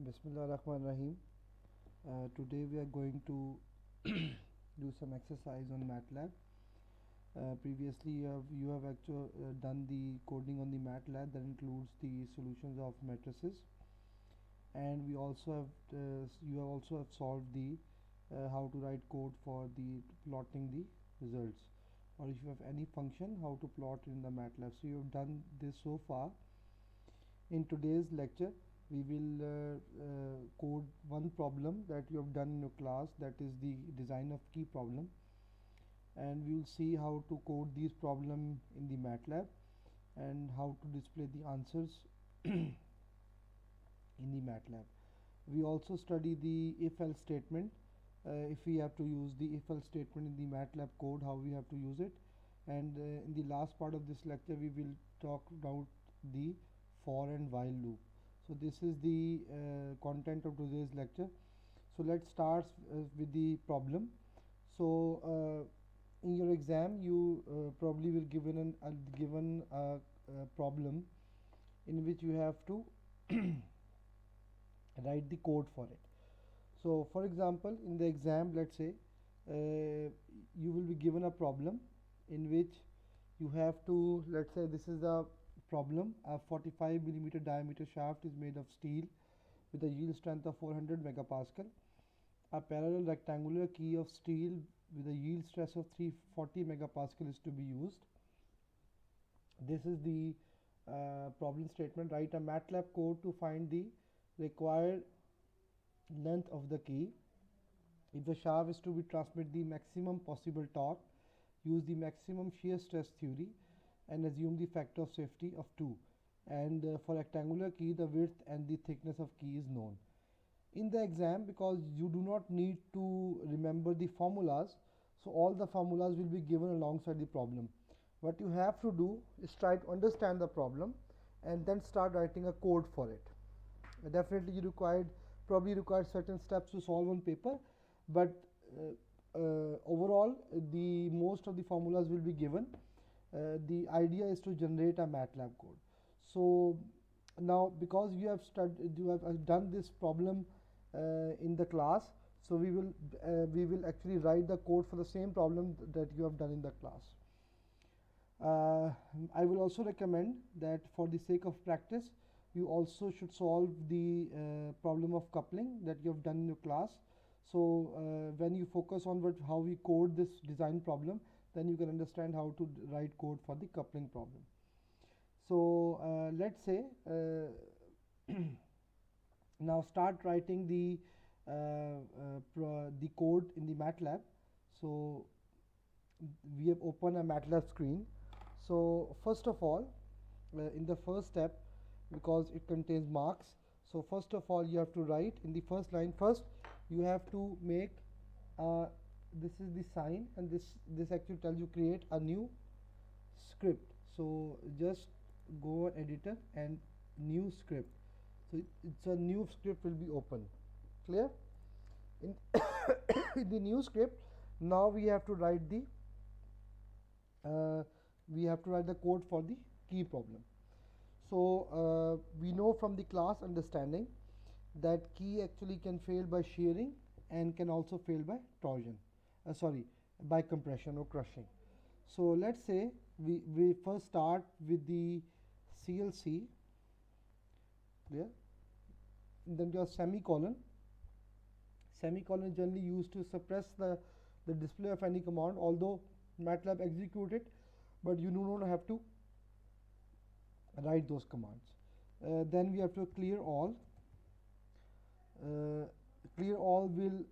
Bismillah Rahman Rahim. Today we are going to do some exercise on MATLAB. Previously you have actually done the coding on the MATLAB that includes the solutions of matrices, and we also have you have also have solved the how to write code for the plotting the results, or if you have any function how to plot in the MATLAB. So you have done this so far. In today's lecture we will code one problem that you have done in your class, that is the design of key problem, and we will see how to code these problem in the MATLAB and how to display the answers in the MATLAB. We also study the if-else statement, if we have to use the if-else statement in the MATLAB code, how we have to use it, and in the last part of this lecture we will talk about the for and while loop. So this is the content of today's lecture. So let's start with the problem. So in your exam you probably will given a problem in which you have to write the code for it. So for example, in the exam, let's say you will be given a problem in which you have to, let's say this is a problem, a 45 millimeter diameter shaft is made of steel with a yield strength of 400 megapascal. A parallel rectangular key of steel with a yield stress of 340 megapascal is to be used. This is the problem statement. Write a MATLAB code to find the required length of the key. If the shaft is to be transmit the maximum possible torque, use the maximum shear stress theory and assume the factor of safety of 2, and for rectangular key the width and the thickness of key is known. In the exam, because you do not need to remember the formulas, so all the formulas will be given alongside the problem. What you have to do is try to understand the problem and then start writing a code for it. Definitely you probably required certain steps to solve on paper, but overall the most of the formulas will be given. The idea is to generate a MATLAB code. So now, because you have done this problem in the class, so we will actually write the code for the same problem that you have done in the class. I will also recommend that for the sake of practice, you also should solve the problem of coupling that you have done in your class. So when you focus on how we code this design problem, then you can understand how to write code for the coupling problem. So let's say now start writing the code in the MATLAB. So we have opened a MATLAB screen. So first of all, in the first step, because it contains marks, so first of all you have to write in the first line. First you have to make this is the sign, and this actually tells you create a new script. So just go on editor and new script. So it's a new script will be open. Clear? In, in the new script, now we have to write the code for the key problem. So we know from the class understanding that key actually can fail by shearing and can also fail by torsion. By compression or crushing. So let's say we first start with the CLC, clear, then your semicolon. Semicolon is generally used to suppress the display of any command, although MATLAB execute it, but you do not have to write those commands. Then we have to clear all. Clear all will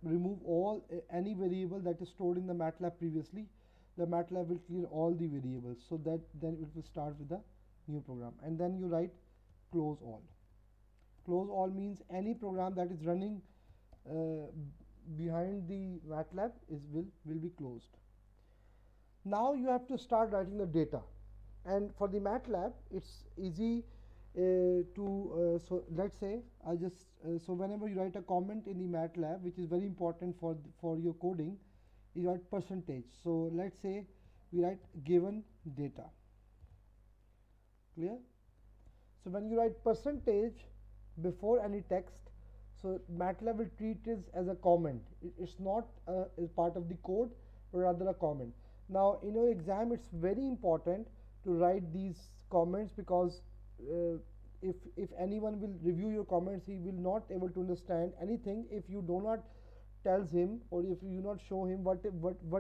remove all any variable that is stored in the MATLAB previously. The MATLAB will clear all the variables, so that then it will start with the new program, and then you write close all. Close all means any program that is running behind the MATLAB will be closed. Now you have to start writing the data, and for the MATLAB it's easy so let's say I just so whenever you write a comment in the MATLAB, which is very important for your coding, you write percentage. So let's say we write given data. Clear? So when you write percentage, before any text, so MATLAB will treat it as a comment. It's not a part of the code, but rather a comment. Now in your exam it's very important to write these comments, because if anyone will review your comments, he will not able to understand anything if you do not tells him, or if you not show him what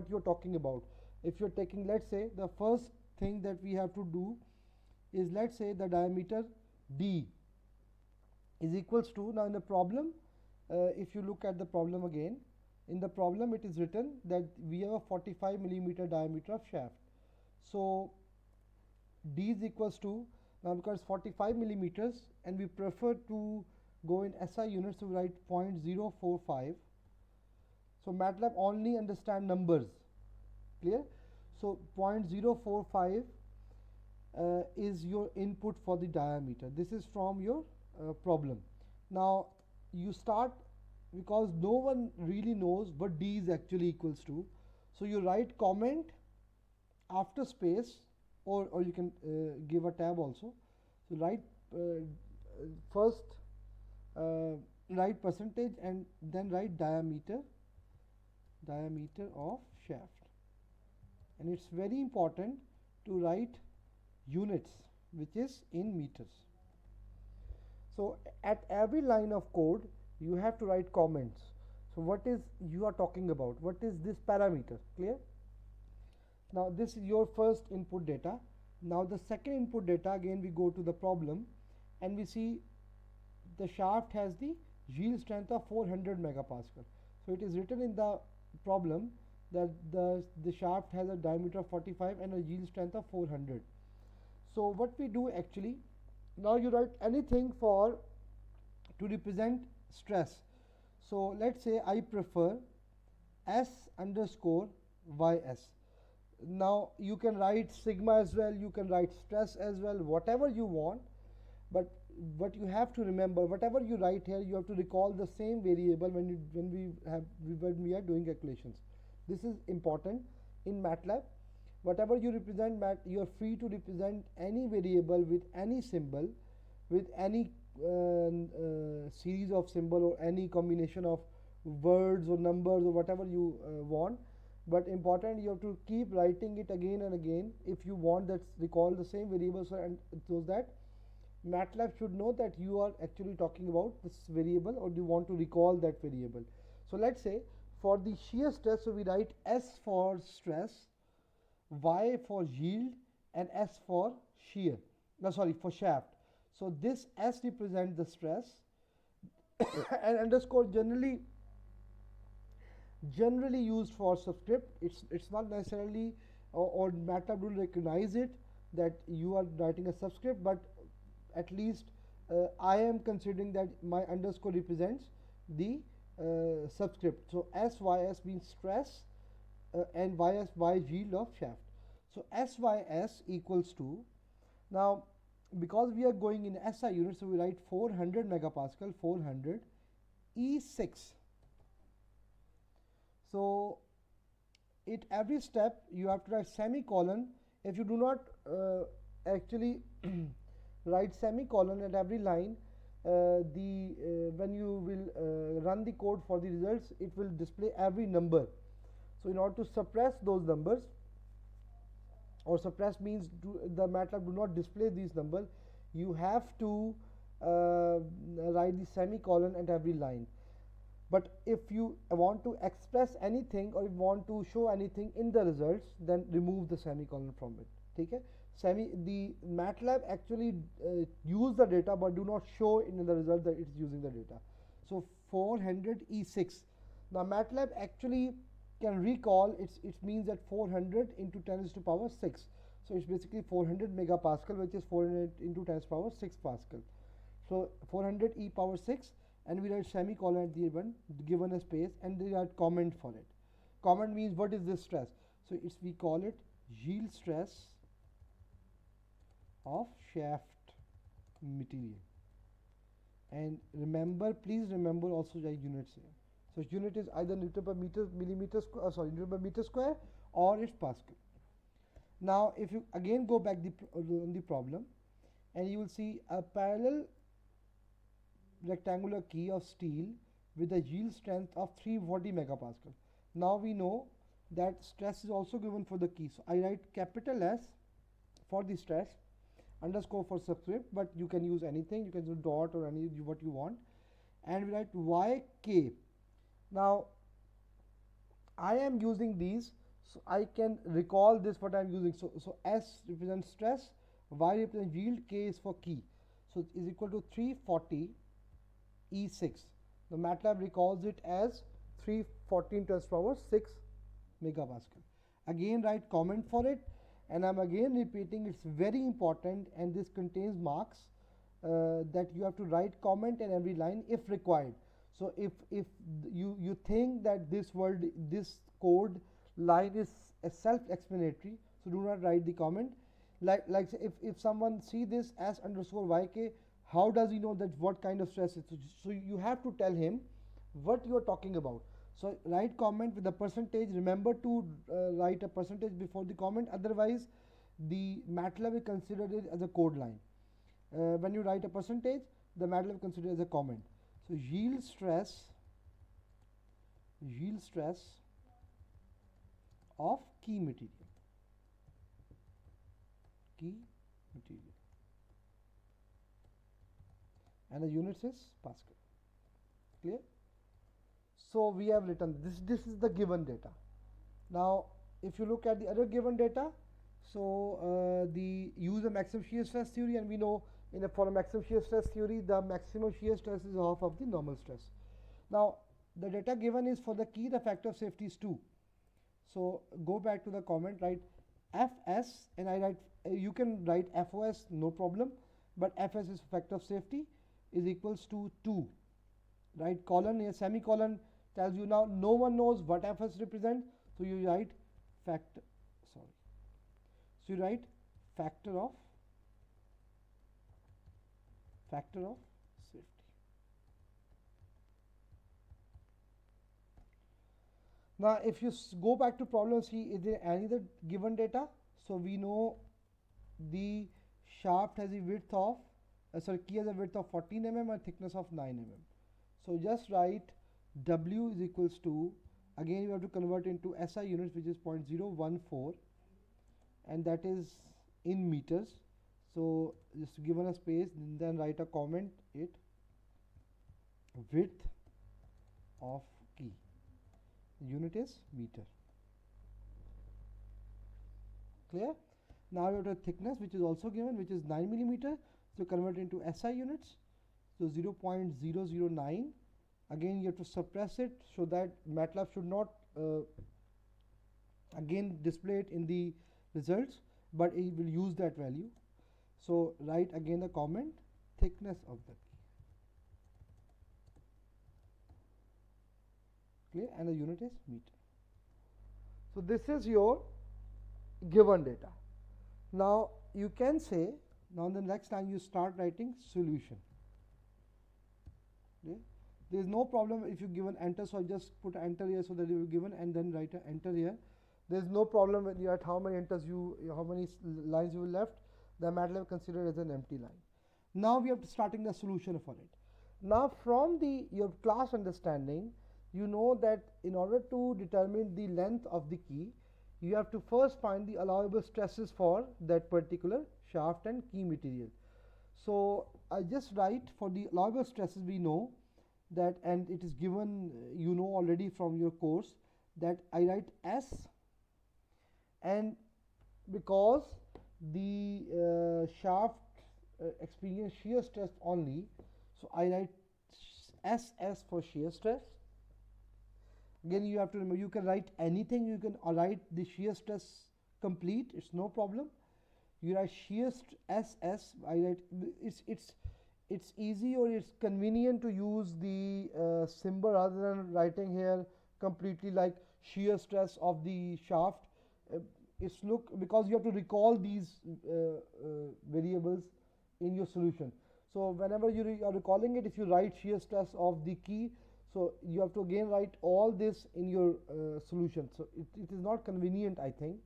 you're talking about. If you're taking, let's say, the first thing that we have to do is, let's say the diameter D is equals to, now in the problem, if you look at the problem again, in the problem it is written that we have a 45 millimeter diameter of shaft. So D is equals to, now because 45 millimeters and we prefer to go in SI units, so we write 0.045. so MATLAB only understand numbers, clear? So 0.045 is your input for the diameter. This is from your problem. Now you start, because no one really knows what D is actually equals to, so you write comment after space, or you can give a tab also. So write first write percentage and then write diameter of shaft, and it's very important to write units, which is in meters. So at every line of code you have to write comments. So what is you are talking about, what is this parameter, clear? Now this is your first input data. Now the second input data, again we go to the problem and we see the shaft has the yield strength of 400 megapascal. So it is written in the problem that the shaft has a diameter of 45 and a yield strength of 400. So what we do actually, now you write anything for to represent stress. So let's say I prefer S underscore YS. Now you can write sigma as well, you can write stress as well, whatever you want, but what you have to remember, whatever you write here, you have to recall the same variable when we are doing calculations. This is important in MATLAB. Whatever you represent, you are free to represent any variable with any symbol, with any series of symbol, or any combination of words or numbers or whatever you want. But important, you have to keep writing it again and again if you want that recall the same variables, and so that MATLAB should know that you are actually talking about this variable, or you want to recall that variable. So let's say for the shear stress, so we write S for stress, Y for yield, and S for shear, no sorry, for shaft. So this S represents the stress and underscore generally used for subscript. It's not necessarily, or MATLAB will recognize it that you are writing a subscript, but at least I am considering that my underscore represents the subscript. So SYS means stress and Y yield of shaft. So SYS equals to, now because we are going in SI units, so we write 400 megapascal, 400 E6. So at every step you have to write semicolon. If you do not actually write semicolon at every line, when you will run the code for the results, it will display every number. So in order to suppress those numbers, or suppress means the MATLAB do not display these numbers, you have to write the semicolon at every line. But if you want to express anything, or you want to show anything in the results, then remove the semicolon from it. Okay? The MATLAB actually use the data but do not show in the result that it's using the data. So 400 E6. Now MATLAB actually can recall, it means that 400 into 10 to the power 6. So it's basically 400 megapascal, which is 400 into 10 to the power 6 pascal. So 400 e power 6, and we write semicolon at the event, given a space, and they write comment for it. Comment means what is this stress? So we call it yield stress of shaft material. And remember, please remember also the units here. So unit is either Newton per meter, Newton per meter square, or it's Pascal. Now if you again go back on the problem, and you will see a parallel rectangular key of steel with a yield strength of 340 megapascal. Now we know that stress is also given for the key. So I write capital S for the stress, underscore for subscript, but you can use anything. You can use dot or any what you want, and we write YK. Now I am using these, so I can recall this what I am using. So S represents stress, Y represents yield, K is for key. So it is equal to 340 E6. The MATLAB recalls it as 314 to the power 6 megapascal. Again write comment for it, and I am again repeating, it's very important, and this contains marks that you have to write comment in every line if required. So if you think that this code line is self-explanatory, so do not write the comment. Like if someone see this as underscore YK, how does he know that what kind of stress it is? So you have to tell him what you are talking about. So write comment with the percentage. Remember to write a percentage before the comment, otherwise the MATLAB will consider it as a code line. When you write a percentage, the MATLAB consider it as a comment. So yield stress of key material, and the units is Pascal. Clear? So we have written this. This is the given data. Now if you look at the other given data, so the use of maximum shear stress theory, and we know for a maximum shear stress theory, the maximum shear stress is half of the normal stress. Now the data given is for the key, the factor of safety is 2. So go back to the comment, write Fs, and I write you can write Fos, no problem, but Fs is factor of safety, is equals to 2. Right, colon here, semicolon tells you now no one knows what Fs represent, so you write factor, sorry, so you write factor of safety. Now if you go back to problem, see is there any other given data. So we know the shaft has a width of key has a width of 14 mm and thickness of 9 mm. So just write W is equals to, again you have to convert into SI units, which is 0.014, and that is in meters. So just given a space, then write a comment, it width of key, unit is meter. Clear? Now you have the thickness, which is also given, which is 9 millimeter. So convert into SI units. So 0.009. Again you have to suppress it so that MATLAB should not again display it in the results, but it will use that value. So write again the comment, thickness of the key. Clear? And the unit is meter. So this is your given data. Now you can say, now the next time you start writing solution. Okay? There is no problem if you given enter, so I just put enter here so that you will given, and then write a enter here. There is no problem when you write how many enters how many lines you left. The MATLAB considered as an empty line. Now we have to starting the solution for it. Now from your class understanding, you know that in order to determine the length of the key, you have to first find the allowable stresses for that particular shaft and key material. So I just write for the allowable stresses, we know that, and it is given you know already from your course, that I write S, and because the shaft experience shear stress only, so I write SS for shear stress. Again you have to remember, you can write anything, you can write the shear stress complete, it's no problem. You write shear SS, I write it's easy or it's convenient to use the symbol rather than writing here completely like shear stress of the shaft. It's because you have to recall these variables in your solution. So whenever you are recalling it, if you write shear stress of the key, so you have to again write all this in your solution. So it is not convenient, I think.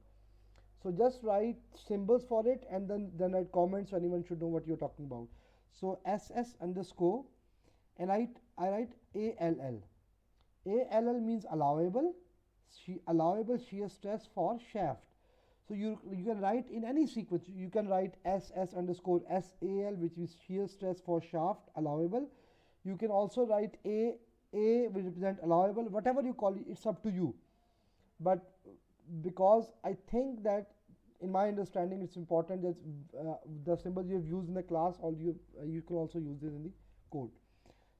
So just write symbols for it, and then write comments so anyone should know what you're talking about. So SS underscore, and I write ALL. ALL means allowable shear stress for shaft. So you can write in any sequence. You can write SS underscore SAL, which is shear stress for shaft allowable. You can also write A will represent allowable. Whatever you call it, it's up to you. But because I think that in my understanding it's important that the symbols you have used in the class, or you can also use this in the code.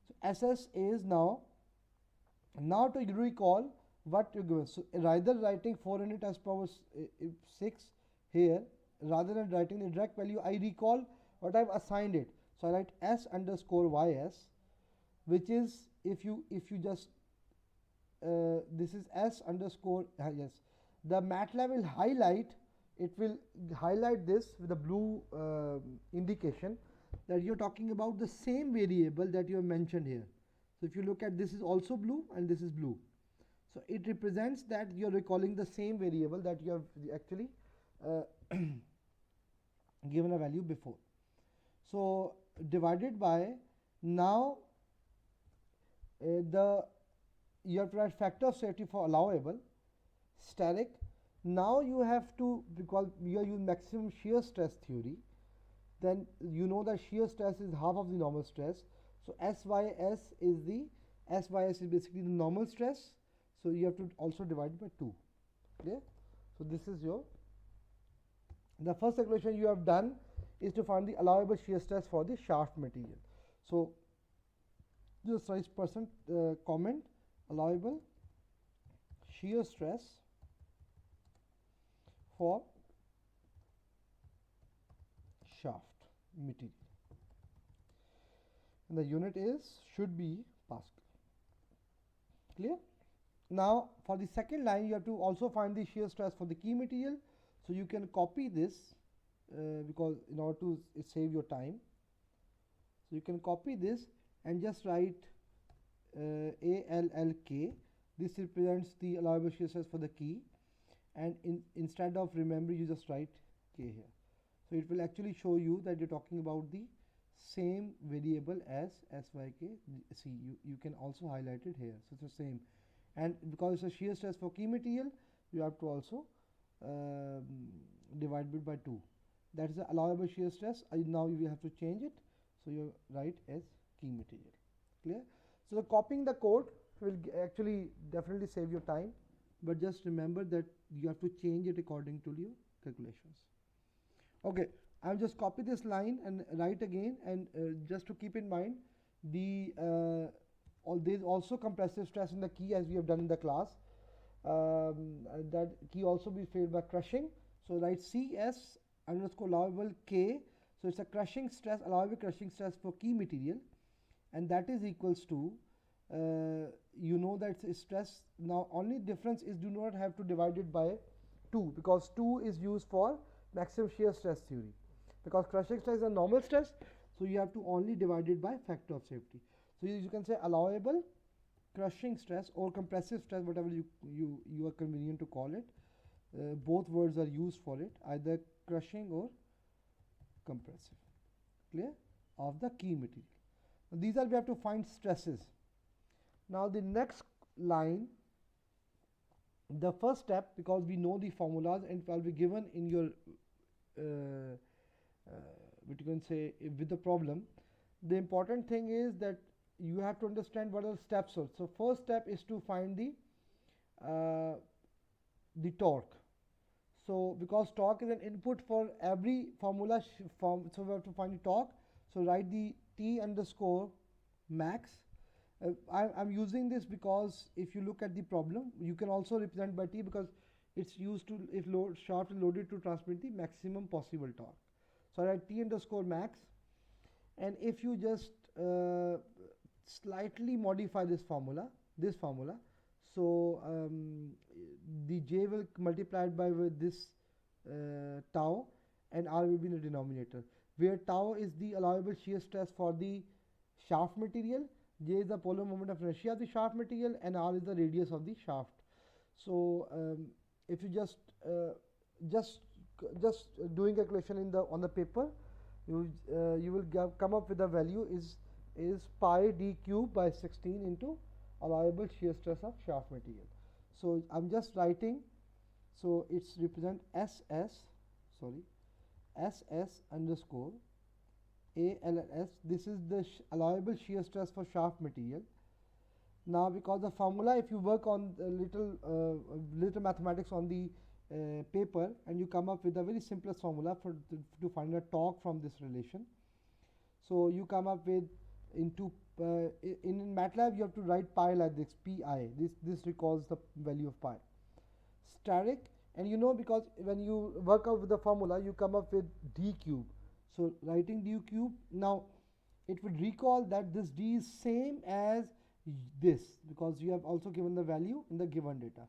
So SS is now to recall what you given. So rather writing 400 as power 6 here, rather than writing the direct value, I recall what I've assigned it. So I write S underscore YS, which is if you just this is S underscore yes. The MATLAB will highlight, it will highlight this with a blue indication that you're talking about the same variable that you have mentioned here. So if you look at, this is also blue and this is blue. So it represents that you're recalling the same variable that you have actually given a value before. So divided by, now you have to write factor of safety for allowable, static. Now you have to, because we are using maximum shear stress theory, then you know that shear stress is half of the normal stress. So SYS is basically the normal stress. So you have to also divide it by 2. Okay. So this is the first calculation you have done is to find the allowable shear stress for the shaft material. So just write percent comment allowable shear stress for shaft material, and the unit should be Pascal. Clear? Now for the second line you have to also find the shear stress for the key material. So you can copy this because in order to save your time. So you can copy this and just write ALLK. This represents the allowable shear stress for the key, and instead of remember, you just write K here. So it will actually show you that you're talking about the same variable as SYK. See, you can also highlight it here. So it's the same, and because it's a shear stress for key material, you have to also divide it by 2. That is the allowable shear stress. Now you have to change it, so you write as key material. Clear? So copying the code will actually definitely save your time, but just remember that you have to change it according to your calculations. Okay, I'll just copy this line and write again, and just to keep in mind, there's also compressive stress in the key, as we have done in the class. That key also be filled by crushing. So write CS underscore allowable K. So it's a crushing stress, allowable crushing stress for key material, and that is equals to you know that stress. Now only difference is do not have to divide it by 2, because 2 is used for maximum shear stress theory, because crushing stress is a normal stress, so you have to only divide it by factor of safety. So you can say allowable crushing stress or compressive stress, whatever you are convenient to call it. Both words are used for it, either crushing or compressive. Clear? Of the key material. Now these are, we have to find stresses. Now the next line, the first step, because we know the formulas and it will be given in your what you can say with the problem. The important thing is that you have to understand what are the steps are. So first step is to find the torque. So because torque is an input for every formula so we have to find the torque. So write the T underscore max. I'm using this because if you look at the problem, you can also represent by T, because it's used to, if shaft is loaded, to transmit the maximum possible torque. So I write T underscore max, and if you just slightly modify this formula, so the J will multiplied by with this tau, and R will be in the denominator, where tau is the allowable shear stress for the shaft material, J is the polar moment of inertia of the shaft material, and R is the radius of the shaft. So if you just doing calculation on the paper, you will come up with the value is is pi d cube by 16 into allowable shear stress of shaft material. So I'm just writing, so it's represent SS underscore ALS. This is the allowable shear stress for shaft material. Now because the formula, if you work on little mathematics on the paper, and you come up with a very simplest formula to find a torque from this relation. So you come up with into in MATLAB you have to write pi like this, pi. This recalls the value of pi. Static, and you know, because when you work out with the formula you come up with d cube. So writing d cube, now it would recall that this d is same as this, because you have also given the value in the given data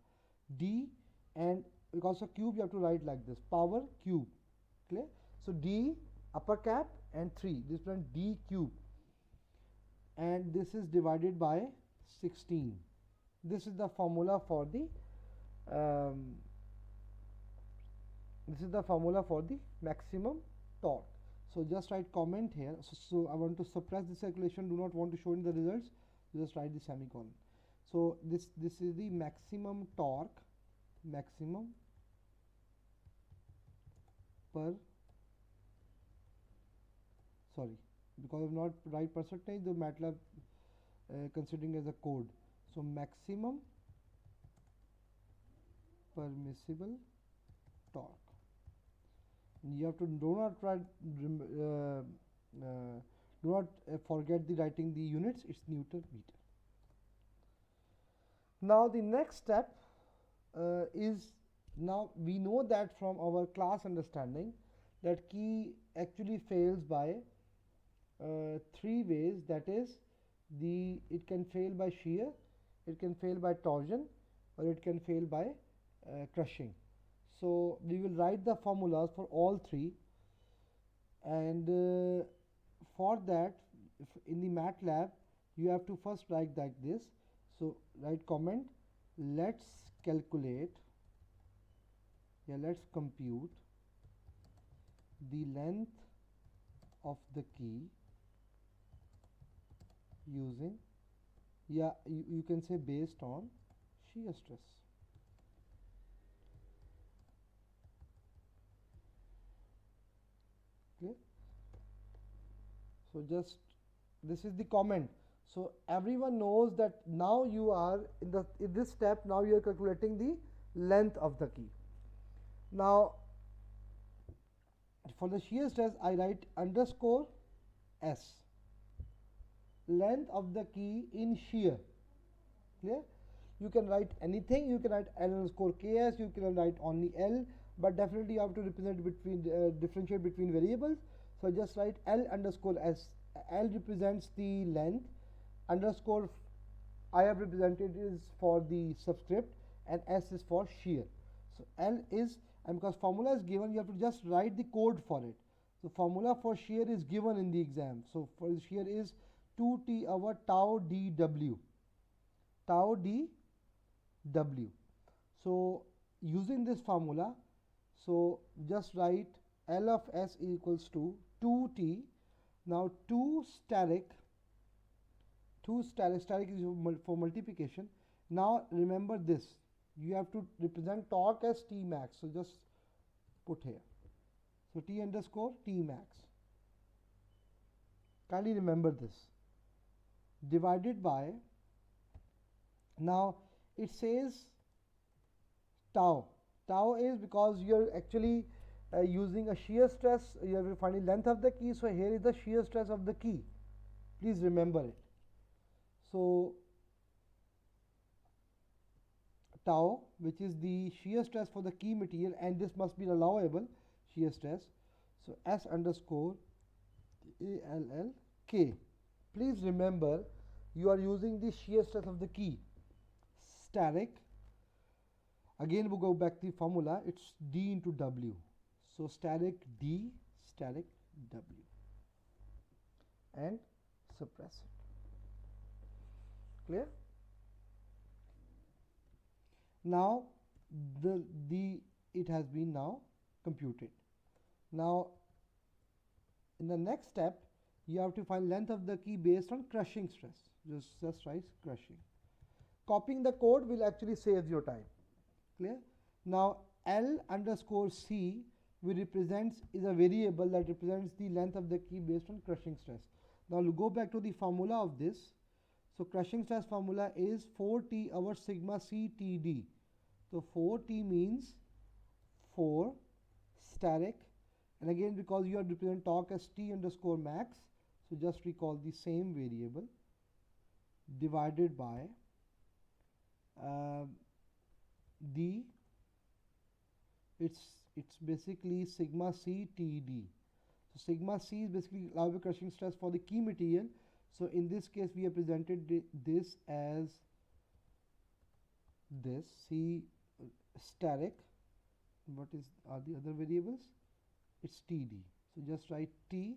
d, and because of cube you have to write like this, power cube. Clear? So d upper cap and 3, this is d cube, and this is divided by 16. This is the formula for the maximum torque. So just write comment here. So I want to suppress this calculation, do not want to show in the results, just write the semicolon. So this is the maximum torque, maximum per, sorry, because of not right percentage, the MATLAB considering as a code. So maximum permissible torque. You have to do not forget the writing the units. It's Newton meter. Now the next step is, now we know that from our class understanding that key actually fails by 3 ways. That is, it can fail by shear, it can fail by torsion, or it can fail by crushing. So we will write the formulas for all 3, and for that in the MATLAB you have to first write like this. So write comment, let's calculate, let's compute the length of the key using, you can say based on shear stress. Okay, so just this is the comment. So everyone knows that now you are in this step, now you are calculating the length of the key. Now for the shear stress I write underscore S, length of the key in shear. Clear? You can write anything, you can write L underscore KS, you can write only L, but definitely you have to represent between differentiate between variables. So just write L underscore S. L represents the length, underscore I have represented is for the subscript, and S is for shear. So L is, and because formula is given, you have to just write the code for it. So formula for shear is given in the exam. So for the shear is 2T over tau dW. Tau dW. So using this formula, so just write L of S equals to 2T. Now 2 static is for multiplication. Now remember this, you have to represent torque as T max. So just put here. So T underscore T max. Kindly remember this. Divided by, now it says tau. Tau is because you are actually using a shear stress, you are finding length of the key. So here is the shear stress of the key. Please remember it. So tau, which is the shear stress for the key material, and this must be allowable shear stress. So S underscore ALL K. Please remember, you are using the shear stress of the key. Static, again we go back to the formula, it's D into W. So static D, static W, and suppress it. Clear? Now it has been now computed. Now in the next step You have to find length of the key based on crushing stress. Just write crushing. Copying the code will actually save your time. Clear? Now L underscore C is a variable that represents the length of the key based on crushing stress. Now we'll go back to the formula of this. So crushing stress formula is 4T over sigma C TD. So 4T means 4 static, and again because you are represent torque as T underscore max, so just recall the same variable divided by the it's basically sigma C TD. So sigma C is basically allowable crushing stress for the key material. So in this case we have presented this as this C static. What are the other variables? It's TD. So just write T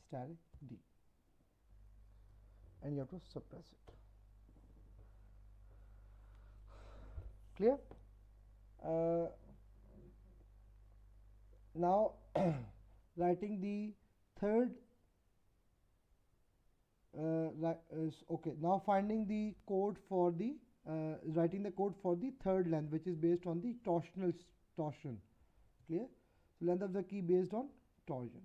static D, and you have to suppress it. Clear? Now writing the third okay, now finding the code for the writing the code for the third length, which is based on the torsion. Clear? So length of the key based on torsion.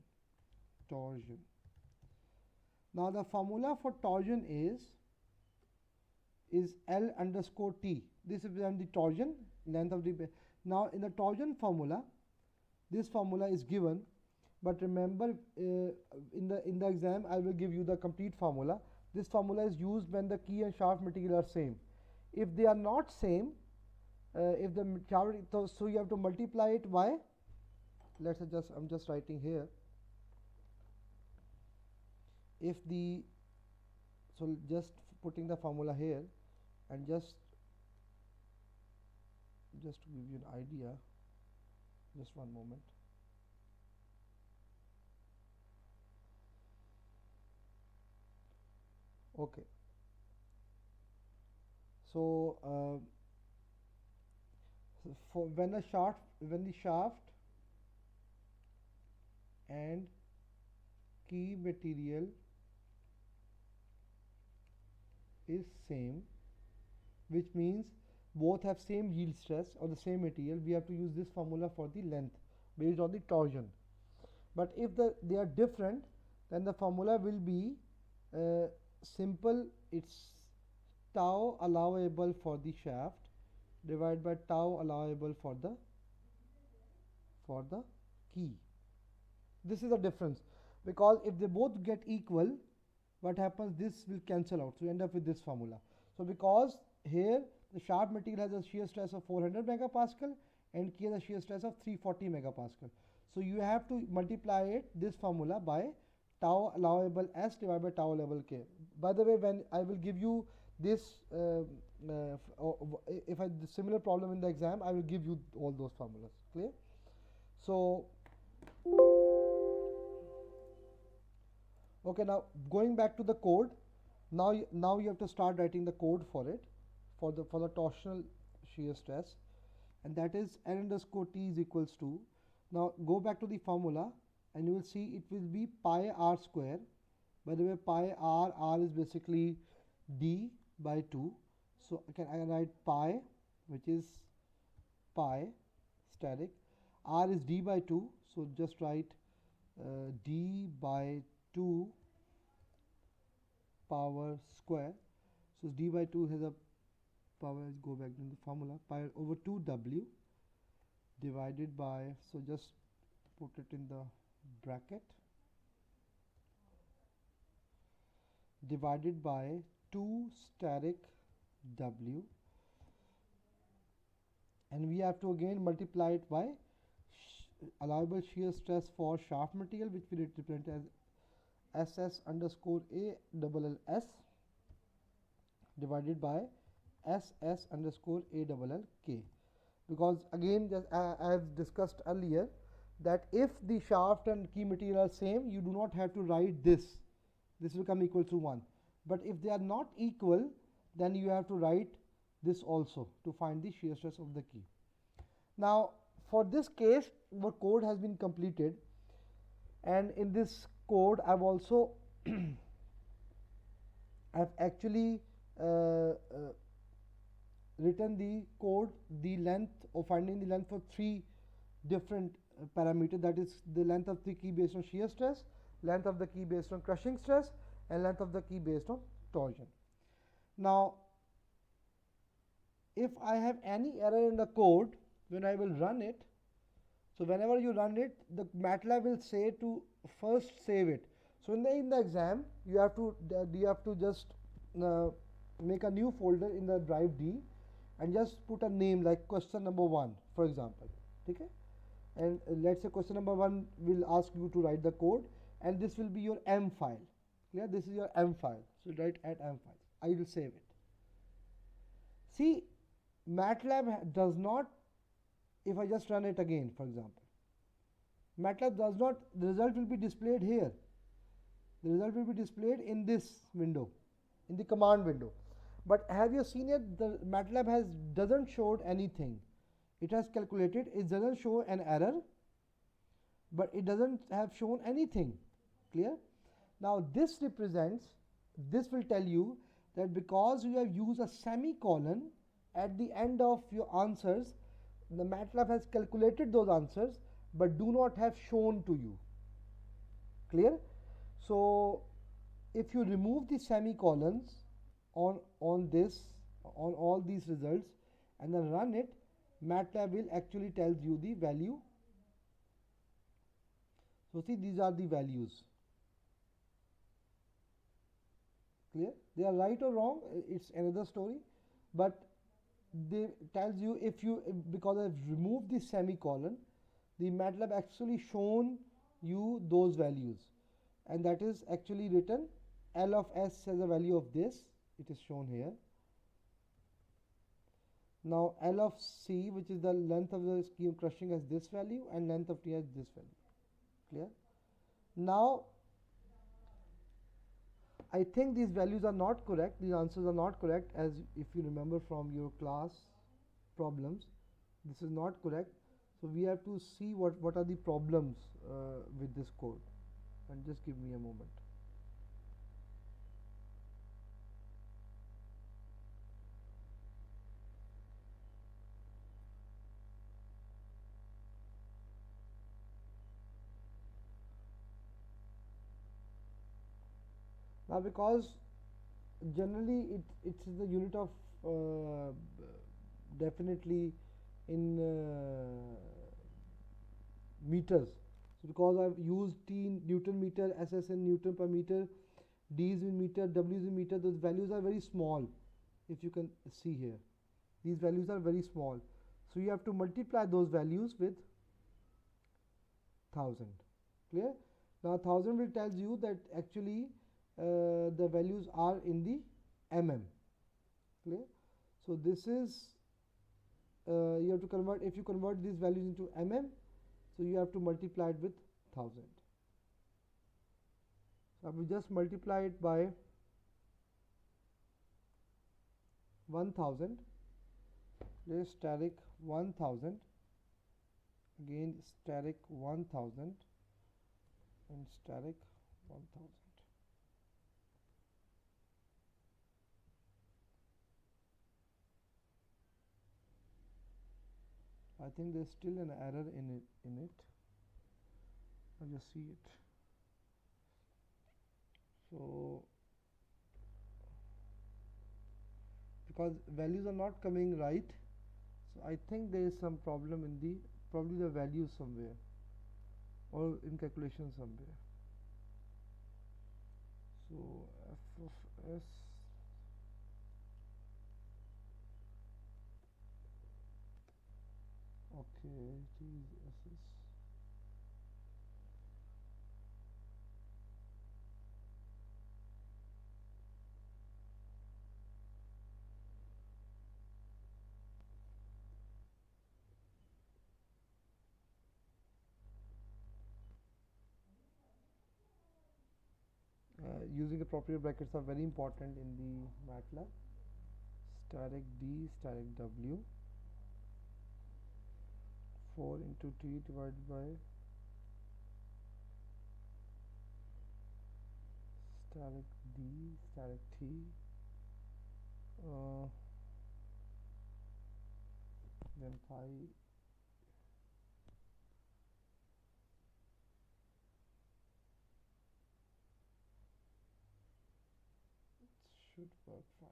Now the formula for torsion is L underscore T. This represents the torsion length of the. Now in the torsion formula, this formula is given, but remember in the exam I will give you the complete formula. This formula is used when the key and shaft material are same. If they are not same, if the shaft, so you have to multiply it by, let's say I'm just writing here, if the, so just putting the formula here, and just to give you an idea, just one moment. Okay, so for when the shaft and key material is same, which means both have same yield stress or the same material, we have to use this formula for the length based on the torsion. But if they are different, then the formula will be simple. It's tau allowable for the shaft divided by tau allowable for the key. This is the difference, because if they both get equal, what happens, this will cancel out, so you end up with this formula. So because here the shaft material has a shear stress of 400 megapascal and key has a shear stress of 340 megapascal, so you have to multiply this formula by tau allowable S divided by tau allowable K. By the way, when I will give you this if I the similar problem in the exam, I will give you all those formulas. Clear? So okay, now going back to the code, now you have to start writing the code for it, for the torsional shear stress, and that is L underscore T is equals to, now go back to the formula and you will see it will be pi r square. By the way, pi r is basically d by 2, so I can write pi, which is pi static, r is d by 2, so just write d by 2 power square. So d by 2 has a power, go back to the formula, pi over 2w divided by, so just put it in the bracket, divided by 2 static w, and we have to again multiply it by allowable shear stress for shaft material, which we represent as SS underscore A double L S divided by SS underscore A double L K. Because again, just as discussed earlier, that if the shaft and key material are same, you do not have to write this will come equal to 1. But if they are not equal, then you have to write this also to find the shear stress of the key. Now for this case, our code has been completed, and in this code, I've also I've actually written the code, the length, or finding the length for three different parameters, that is the length of the key based on shear stress, length of the key based on crushing stress, and length of the key based on torsion. Now if I have any error in the code when I will run it, so whenever you run it, the MATLAB will say to first save it. So in the exam you have to just make a new folder in the drive D and just put a name like question number 1, for example. Okay, and let's say question number 1 will ask you to write the code, and this will be your M file. Yeah, this is your M file. So write at M file. I will save it. See, MATLAB does not, if I just run it again, for example, MATLAB does not, the result will be displayed here. The result will be displayed in this window, in the command window. But have you seen it? The MATLAB doesn't show anything. It has calculated, it doesn't show an error, but it doesn't have shown anything. Clear? Now this represents, this will tell you that because you have used a semicolon at the end of your answers, the MATLAB has calculated those answers but do not have shown to you. Clear? So if you remove the semicolons on all these results and then run it, MATLAB will actually tells you the value. So see, these are the values. Clear? They are right or wrong, it's another story, but they tells you, if you, because I've removed the semicolon, the MATLAB actually shown you those values, and that is actually written L of S has a value of this, it is shown here. Now L of C, which is the length of the scheme crushing, has this value, and length of T has this value. Clear? Now I think these values are not correct, these answers are not correct, as if you remember from your class problems, this is not correct. So we have to see what are the problems with this code, and just give me a moment. Now because generally it's the unit of definitely in meters. So because I've used T in Newton meter, SS in Newton per meter, D is in meter, W is in meter, those values are very small. If you can see here, these values are very small. So you have to multiply those values with 1000. Clear? Now 1000 will tells you that actually the values are in the mm. Clear? So this is you have to convert, if you convert these values into mm, so you have to multiply it with 1000. So I will just multiply it by 1000. Let's static 1000, again static 1000, and static 1000. I think there's still an error in it. I'll just see it. So because values are not coming right, so I think there is some problem in the, probably the values somewhere, or in calculation somewhere. So f of s, okay, Jesus. Using appropriate brackets are very important in the MATLAB. Static D, static W, 4 into T divided by static D, static T, uh, then phi. Should work fine.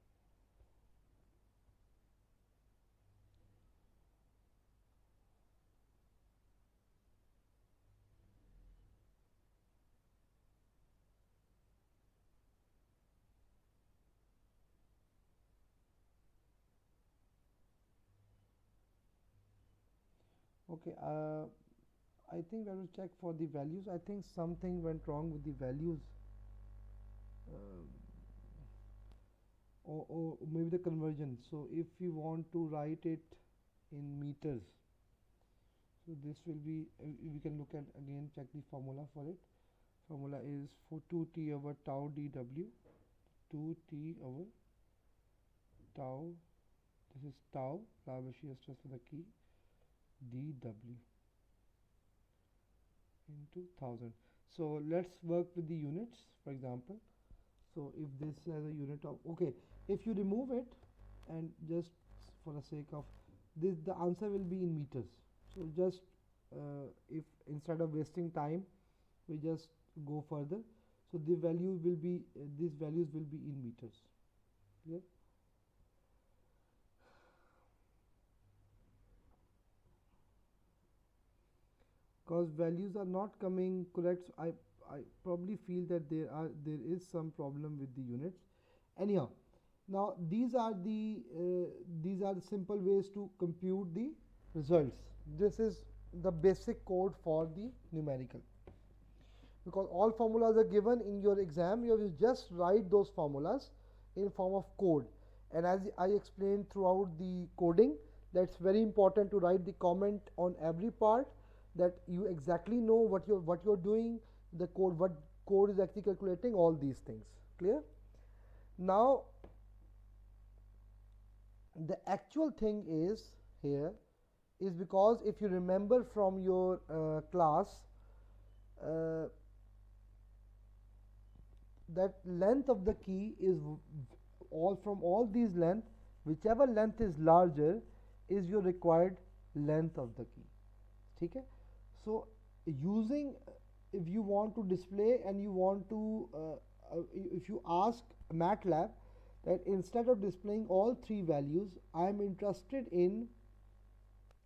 Okay, I think I will check for the values. I think something went wrong with the values, um, or maybe the conversion. So if we want to write it in meters, so this will be, we can look at again, check the formula for it. Formula is for 2t over tau dw, 2t over tau, this is tau, Larval shear stress for the key, dw into 1000. So let's work with the units, for example. So if this has a unit of, okay, if you remove it and just for the sake of this, the answer will be in meters. So just if instead of wasting time, we just go further. So the value will be, these values will be in meters. Clear? Because values are not coming correct, so I probably feel that there is some problem with the units. Anyhow, now these are the simple ways to compute the results. This is the basic code for the numerical. Because all formulas are given in your exam, you will just write those formulas in form of code. And as I explained throughout the coding, that's very important to write the comment on every part, that you exactly know what you're doing, the code, what code is actually calculating, all these things. Clear? Now the actual thing is here is, because if you remember from your class, that length of the key is all from all these length, whichever length is larger is your required length of the key. Okay? So using, if you want to display and you want to if you ask MATLAB that instead of displaying all three values, I am interested in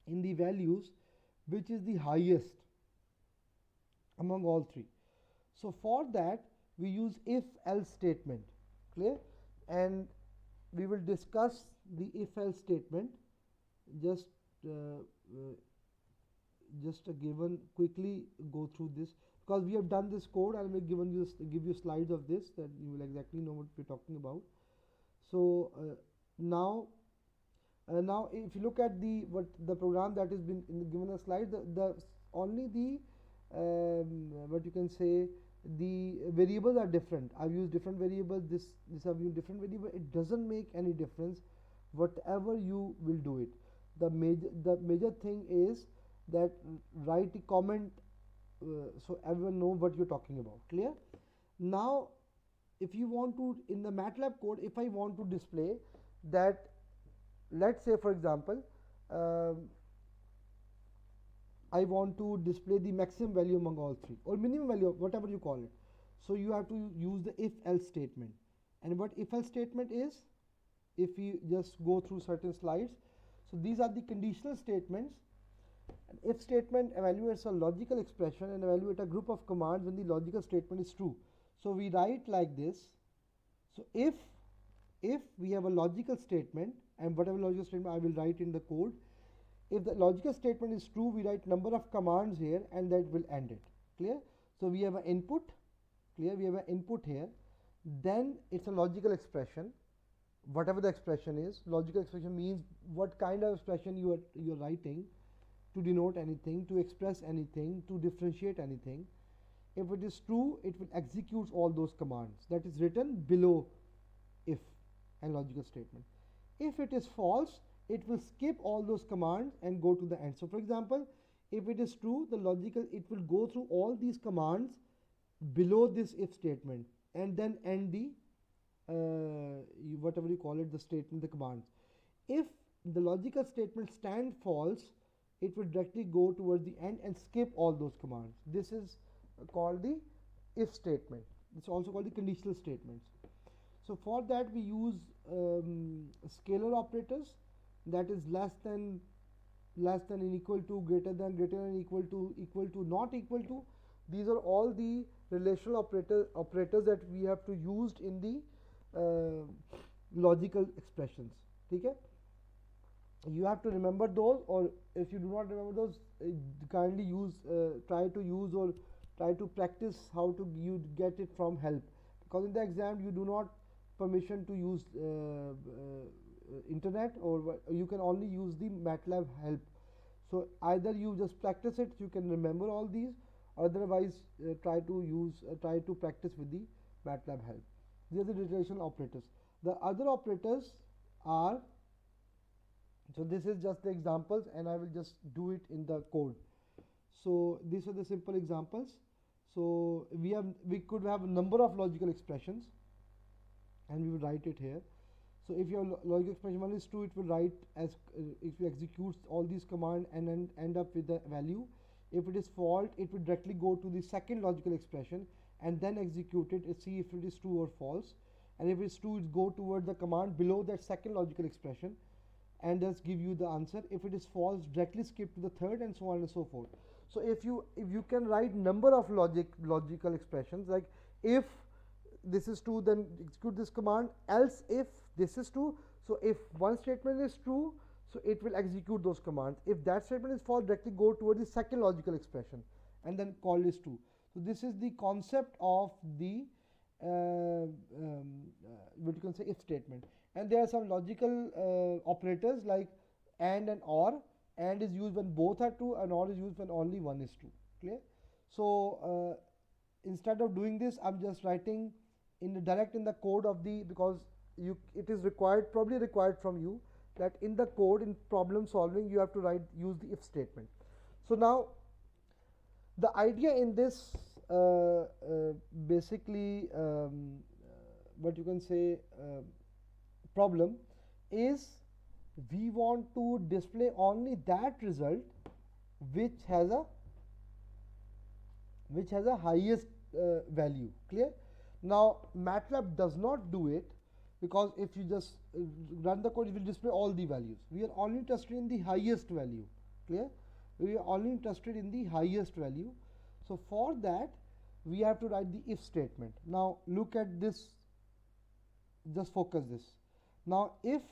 the values which is the highest among all three. So for that we use if else statement. Clear? And we will discuss the if else statement. Just a given, quickly go through this, because we have done this code and we given you give you slides of this, that you will exactly know what we're talking about. So now if you look at the program that has been given a slide, the only the what you can say, the variables are different. I've used different variables, this I've used different variable. It doesn't make any difference whatever you will do it. The major thing is that write a comment so everyone know what you're talking about. Clear? Now if you want to, in the MATLAB code, if I want to display that, let's say for example I want to display the maximum value among all three, or minimum value, whatever you call it. So you have to use the if else statement. And what if else statement is, if we just go through certain slides, so these are the conditional statements. An if statement evaluates a logical expression and evaluate a group of commands when the logical statement is true. So we write like this. So if we have a logical statement, and whatever logical statement I will write in the code, if the logical statement is true, we write number of commands here and that will end it. Clear? So we have an input. Clear? We have an input here. Then it's a logical expression. Whatever the expression is, logical expression means what kind of expression you're writing to denote anything, to express anything, to differentiate anything. If it is true, it will execute all those commands that is written below if and logical statement. If it is false, it will skip all those commands and go to the end. So for example, if it is true, the logical, it will go through all these commands below this if statement. and then end the whatever you call it, the statement, the command. If the logical statement stand false, it will directly go towards the end and skip all those commands. This is called the if statement. It's also called the conditional statements. So for that we use scalar operators, that is less than and equal to, greater than equal to, not equal to. These are all the relational operators that we have to use in the logical expressions. Okay, you have to remember those, or if you do not remember those, kindly use try to use or try to practice how to you get it from help, because in the exam you do not permission to use internet, or you can only use the MATLAB help. So either you just practice it, you can remember all these, otherwise try to practice with the MATLAB help. These are the relational operators. The other operators are, so this is just the examples and I will just do it in the code. So these are the simple examples. So we could have a number of logical expressions and we will write it here. So if your logical expression 1 is true, it will write as if you execute all these commands and then end up with the value. If it is false, it will directly go to the second logical expression and then execute it and see if it is true or false. And if it's true, it go toward the command below that second logical expression and just give you the answer. If it is false, directly skip to the third, and so on and so forth. So if you can write number of logical expressions, like if this is true, then execute this command, else if this is true. So if one statement is true, so it will execute those commands. If that statement is false, directly go toward the second logical expression and then call is true. So this is the concept of the what you can say if statement. And there are some logical operators like and or. And is used when both are true, and or is used when only one is true. Clear? So instead of doing this, I'm just writing in the code of the, because it is probably required from you that in the code, in problem solving, you have to use the if statement. So now the idea in this basically what you can say problem is, we want to display only that result which has a highest value. Clear? Now MATLAB does not do it, because if you just run the code, it will display all the values. We are only interested in the highest value. Clear? We are only interested in the highest value. So for that we have to write the if statement. Now look at this, just focus this. Now if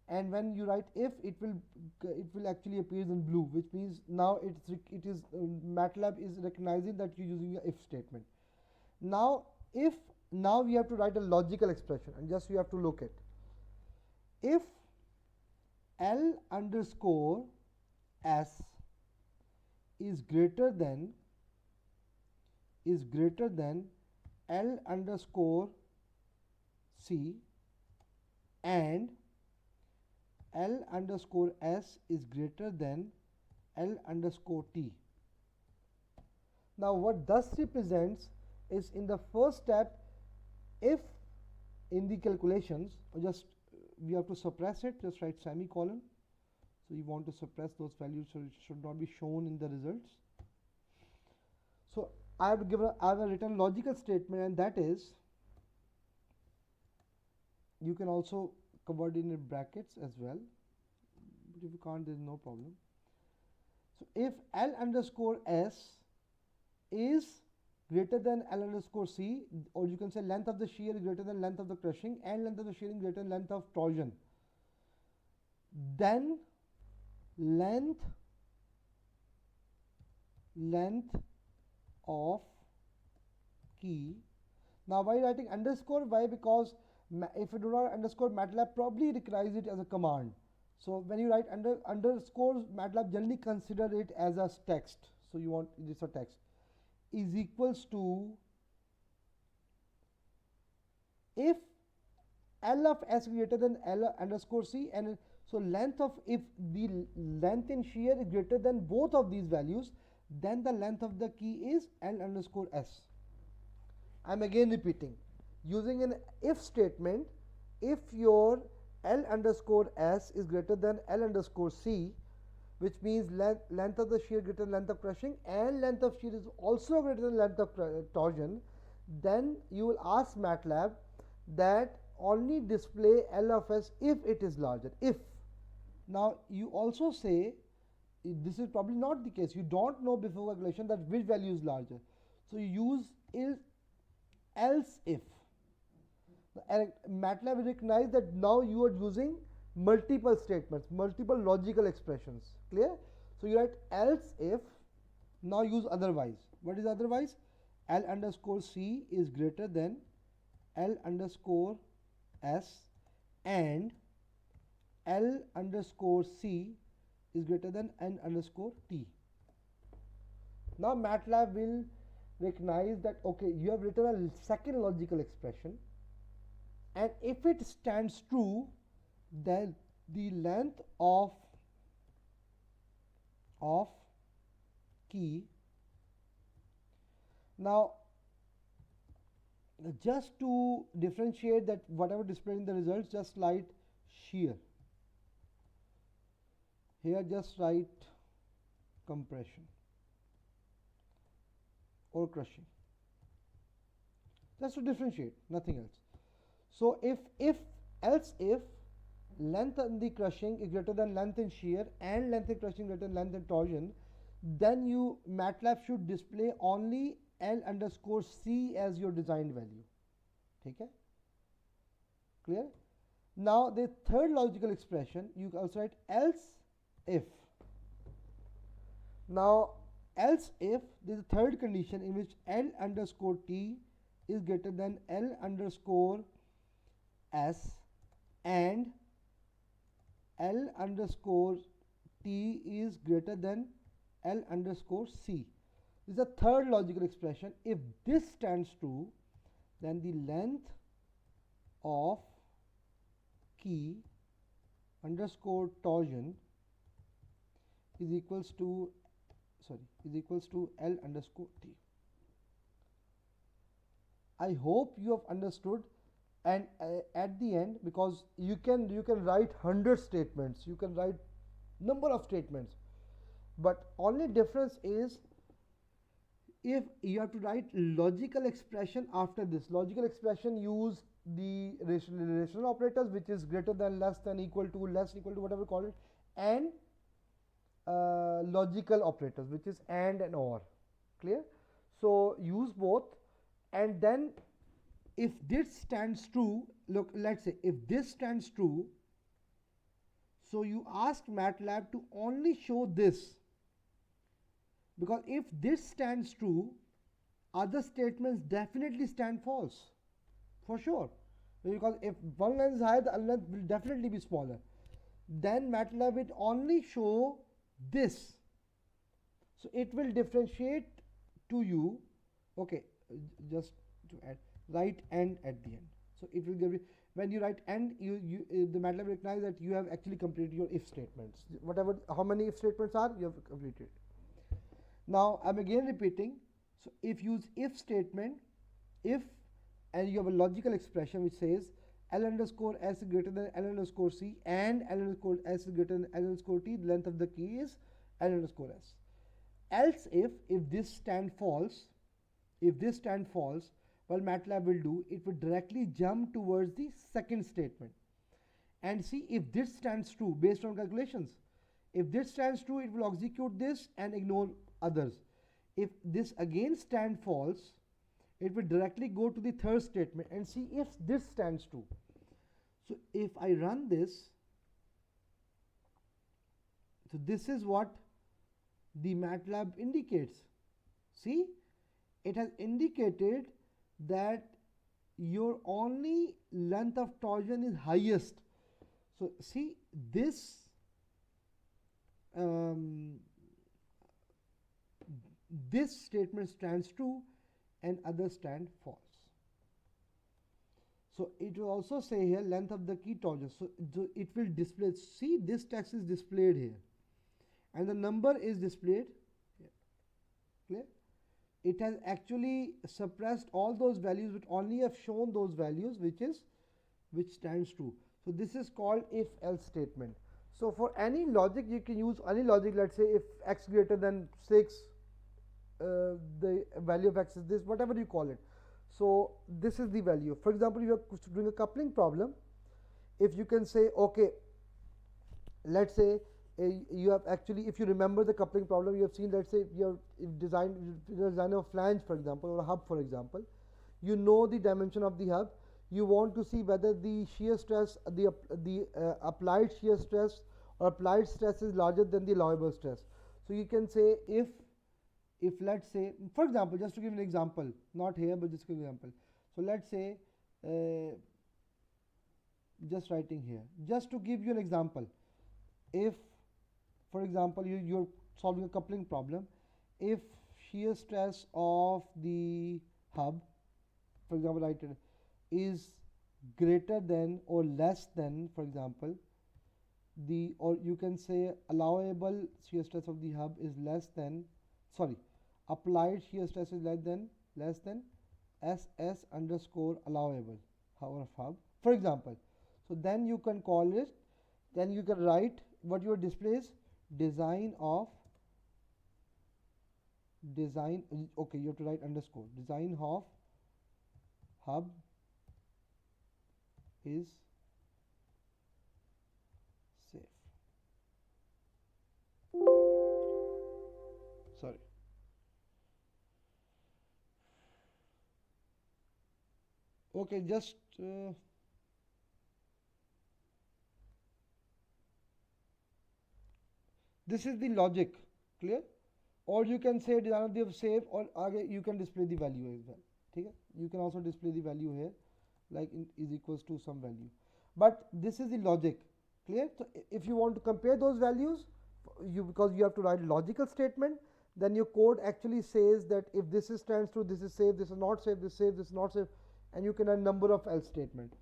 and when you write if, it will actually appear in blue, which means now MATLAB is recognizing that you're using a if statement. Now we have to write a logical expression, and just you have to look at if L underscore S is greater than L underscore C, and L underscore S is greater than L underscore T. Now what thus represents is, in the first step, if in the calculations, just we have to suppress it, just write semicolon. So you want to suppress those values, so it should not be shown in the results. So I have written logical statement, and that is, you can also covered in brackets as well, but if you can't, there is no problem. So if L underscore S is greater than L underscore C, or you can say length of the shear is greater than length of the crushing, and length of the shearing greater than length of torsion, then length of key. Now why writing underscore? Why? Because if you do not underscore, MATLAB probably recognizes it as a command. So when you write underscores, MATLAB generally consider it as a text. So you want this a text is equals to, if L of S greater than L underscore C, and so length of, if the length in shear is greater than both of these values, then the length of the key is L underscore S. I'm again repeating, using an if statement, if your L underscore S is greater than L underscore C, which means length of the shear greater than length of crushing and length of shear is also greater than length of torsion, then you will ask MATLAB that only display L of S if it is larger. If. Now you also say, this is probably not the case, you don't know before calculation that which value is larger, so you use else if. MATLAB will recognize that now you are using multiple statements, multiple logical expressions. Clear? So you write else if, now use otherwise. What is otherwise? L underscore C is greater than L underscore S and L underscore C is greater than N underscore T. Now MATLAB will recognize that, okay, you have written a second logical expression, and if it stands true, then the length of key. Now just to differentiate that whatever displayed in the results, just write shear. Here just write compression or crushing, just to differentiate, nothing else. So if else if length in the crushing is greater than length in shear and length in crushing greater than length in torsion, then you MATLAB should display only L underscore C as your designed value. Okay? Clear? Now the third logical expression, you can also write else if. Now else if, there is a third condition in which L underscore T is greater than L underscore S and L underscore T is greater than L underscore C. This is the third logical expression. If this stands true, then the length of key underscore torsion is equals to L underscore T. I hope you have understood, and at the end, because you can write 100 statements, you can write number of statements, but only difference is if you have to write logical expression after this. Logical expression use the relational operators, which is greater than, less than, equal to, less, equal to, whatever you call it, and logical operators, which is and or. Clear? So use both, and then if this stands true, look, let's say if this stands true, so you ask MATLAB to only show this, because if this stands true, other statements definitely stand false, for sure, because if one length is higher, the other length will definitely be smaller. Then MATLAB will only show this, so it will differentiate to you. Okay, just to add, write and at the end, so it will give you, when you write and, the MATLAB recognize that you have actually completed your if statements, whatever, how many if statements are, you have completed. Now I'm again repeating, so if use if statement, if, and you have a logical expression which says L underscore S is greater than L underscore C and L underscore S is greater than L underscore T, the length of the key is L underscore S. Else if this stand false, what MATLAB will do, it will directly jump towards the second statement and see if this stands true based on calculations. If this stands true, it will execute this and ignore others. If this again stand false, it will directly go to the third statement and see if this stands true. So if I run this, so this is what the MATLAB indicates. See, it has indicated that your only length of torsion is highest. So see, this this statement stands true and others stand false. So it will also say here length of the key torsion. So it will display, see, this text is displayed here and the number is displayed here. Clear? it has actually suppressed all those values, which only have shown those values which stands true. So this is called if else statement. So for any logic, you can use any logic. Let's say if x greater than 6, the value of x is this, whatever you call it. So this is the value. For example, you are doing a coupling problem. If you can say, okay, let's say you have actually, if you remember the coupling problem, you have seen, let's say you have design a flange, for example, or a hub, for example. You know the dimension of the hub. You want to see whether the shear stress, the applied shear stress or applied stress is larger than the allowable stress. So you can say if let's say, for example, just to give an example, not here but just to give an example. So let's say just writing here, just to give you an example, if for example you're solving a coupling problem, if shear stress of the hub, for example, write it, is greater than or less than, for example, or you can say allowable shear stress of the hub is less than, sorry, applied shear stress is less than SS underscore allowable of hub, for example. So then you can call it, then you can write what your display is, design, okay, you have to write underscore, design of hub is safe. Sorry. Okay, just this is the logic, clear? Or you can say design of safe, or you can display the value as well. Okay? You can also display the value here, like is equals to some value. But this is the logic, clear? So if you want to compare those values, because you have to write a logical statement, then your code actually says that if this is stands true, this is safe, this is not safe, this is safe, this is not safe, and you can add number of else statement.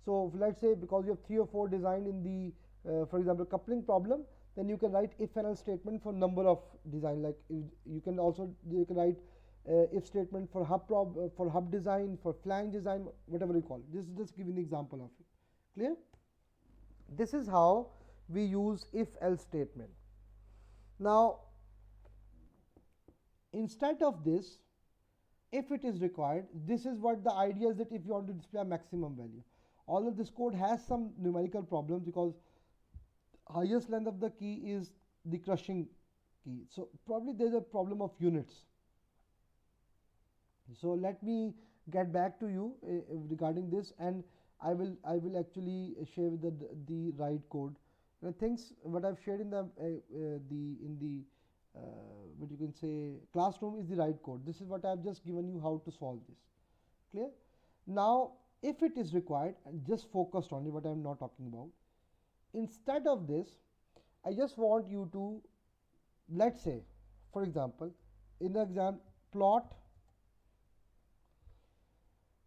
So let's say because you have 3 or 4 designed in the for example coupling problem, then you can write if and else statement for number of design. Like you can write if statement for hub design, for flange design, whatever you call it. This is just giving an example of it. Clear? This is how we use if else statement. Now instead of this, if it is required, this is what the idea is, that if you want to display a maximum value. Although this code has some numerical problems, because highest length of the key is the crushing key, so probably there's a problem of units. So let me get back to you regarding this, and I will actually share the right code. The things what I've shared in the what you can say classroom is the right code. This is what I've just given you how to solve this. Clear? Now if it is required, and just focused on it, what I'm not talking about. Instead of this, I just want you to, let's say, for example, in the exam, plot,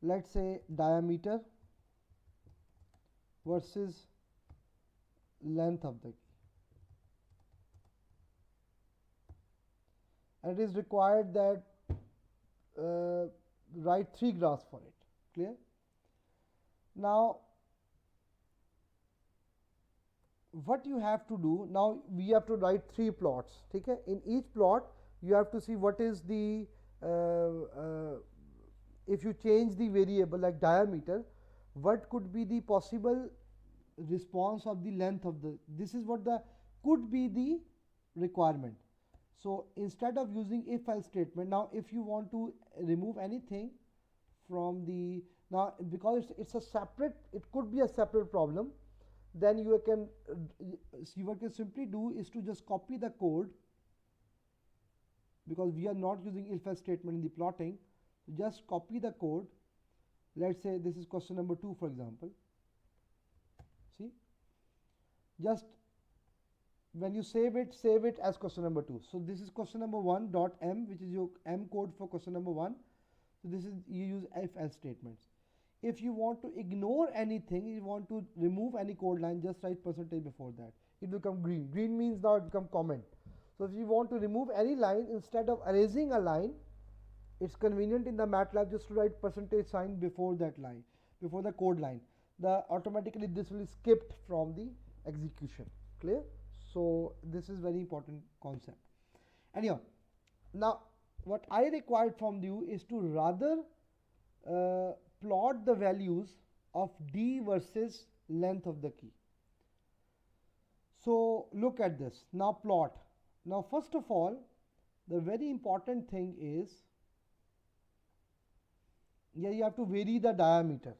let's say diameter versus length of the key, and it is required that write 3 graphs for it. Clear? Now what you have to do, now we have to write 3 plots. Okay? In each plot you have to see what is the if you change the variable like diameter, what could be the possible response of the length of the, this is what the could be the requirement. So instead of using if else statement, now if you want to remove anything from the, now because it's a separate, it could be a separate problem, then you can see what you can simply do is to just copy the code, because we are not using if else statement in the plotting. Just copy the code. Let's say this is question number 2, for example. See, just when you save it as question number 2. So this is question number 1 dot m, which is your m code for question number 1. So this is, you use if else statements. If you want to ignore anything, you want to remove any code line, just write percentage before that. It will become green. Green means now it become comment. So if you want to remove any line, instead of erasing a line, it's convenient in the MATLAB just to write percentage sign before that line, before the code line. The automatically this will be skipped from the execution. Clear? So this is very important concept. Anyhow, now what I required from you is to rather plot the values of D versus length of the key. So look at this. Now plot. Now first of all, the very important thing is, yeah, you have to vary the diameter.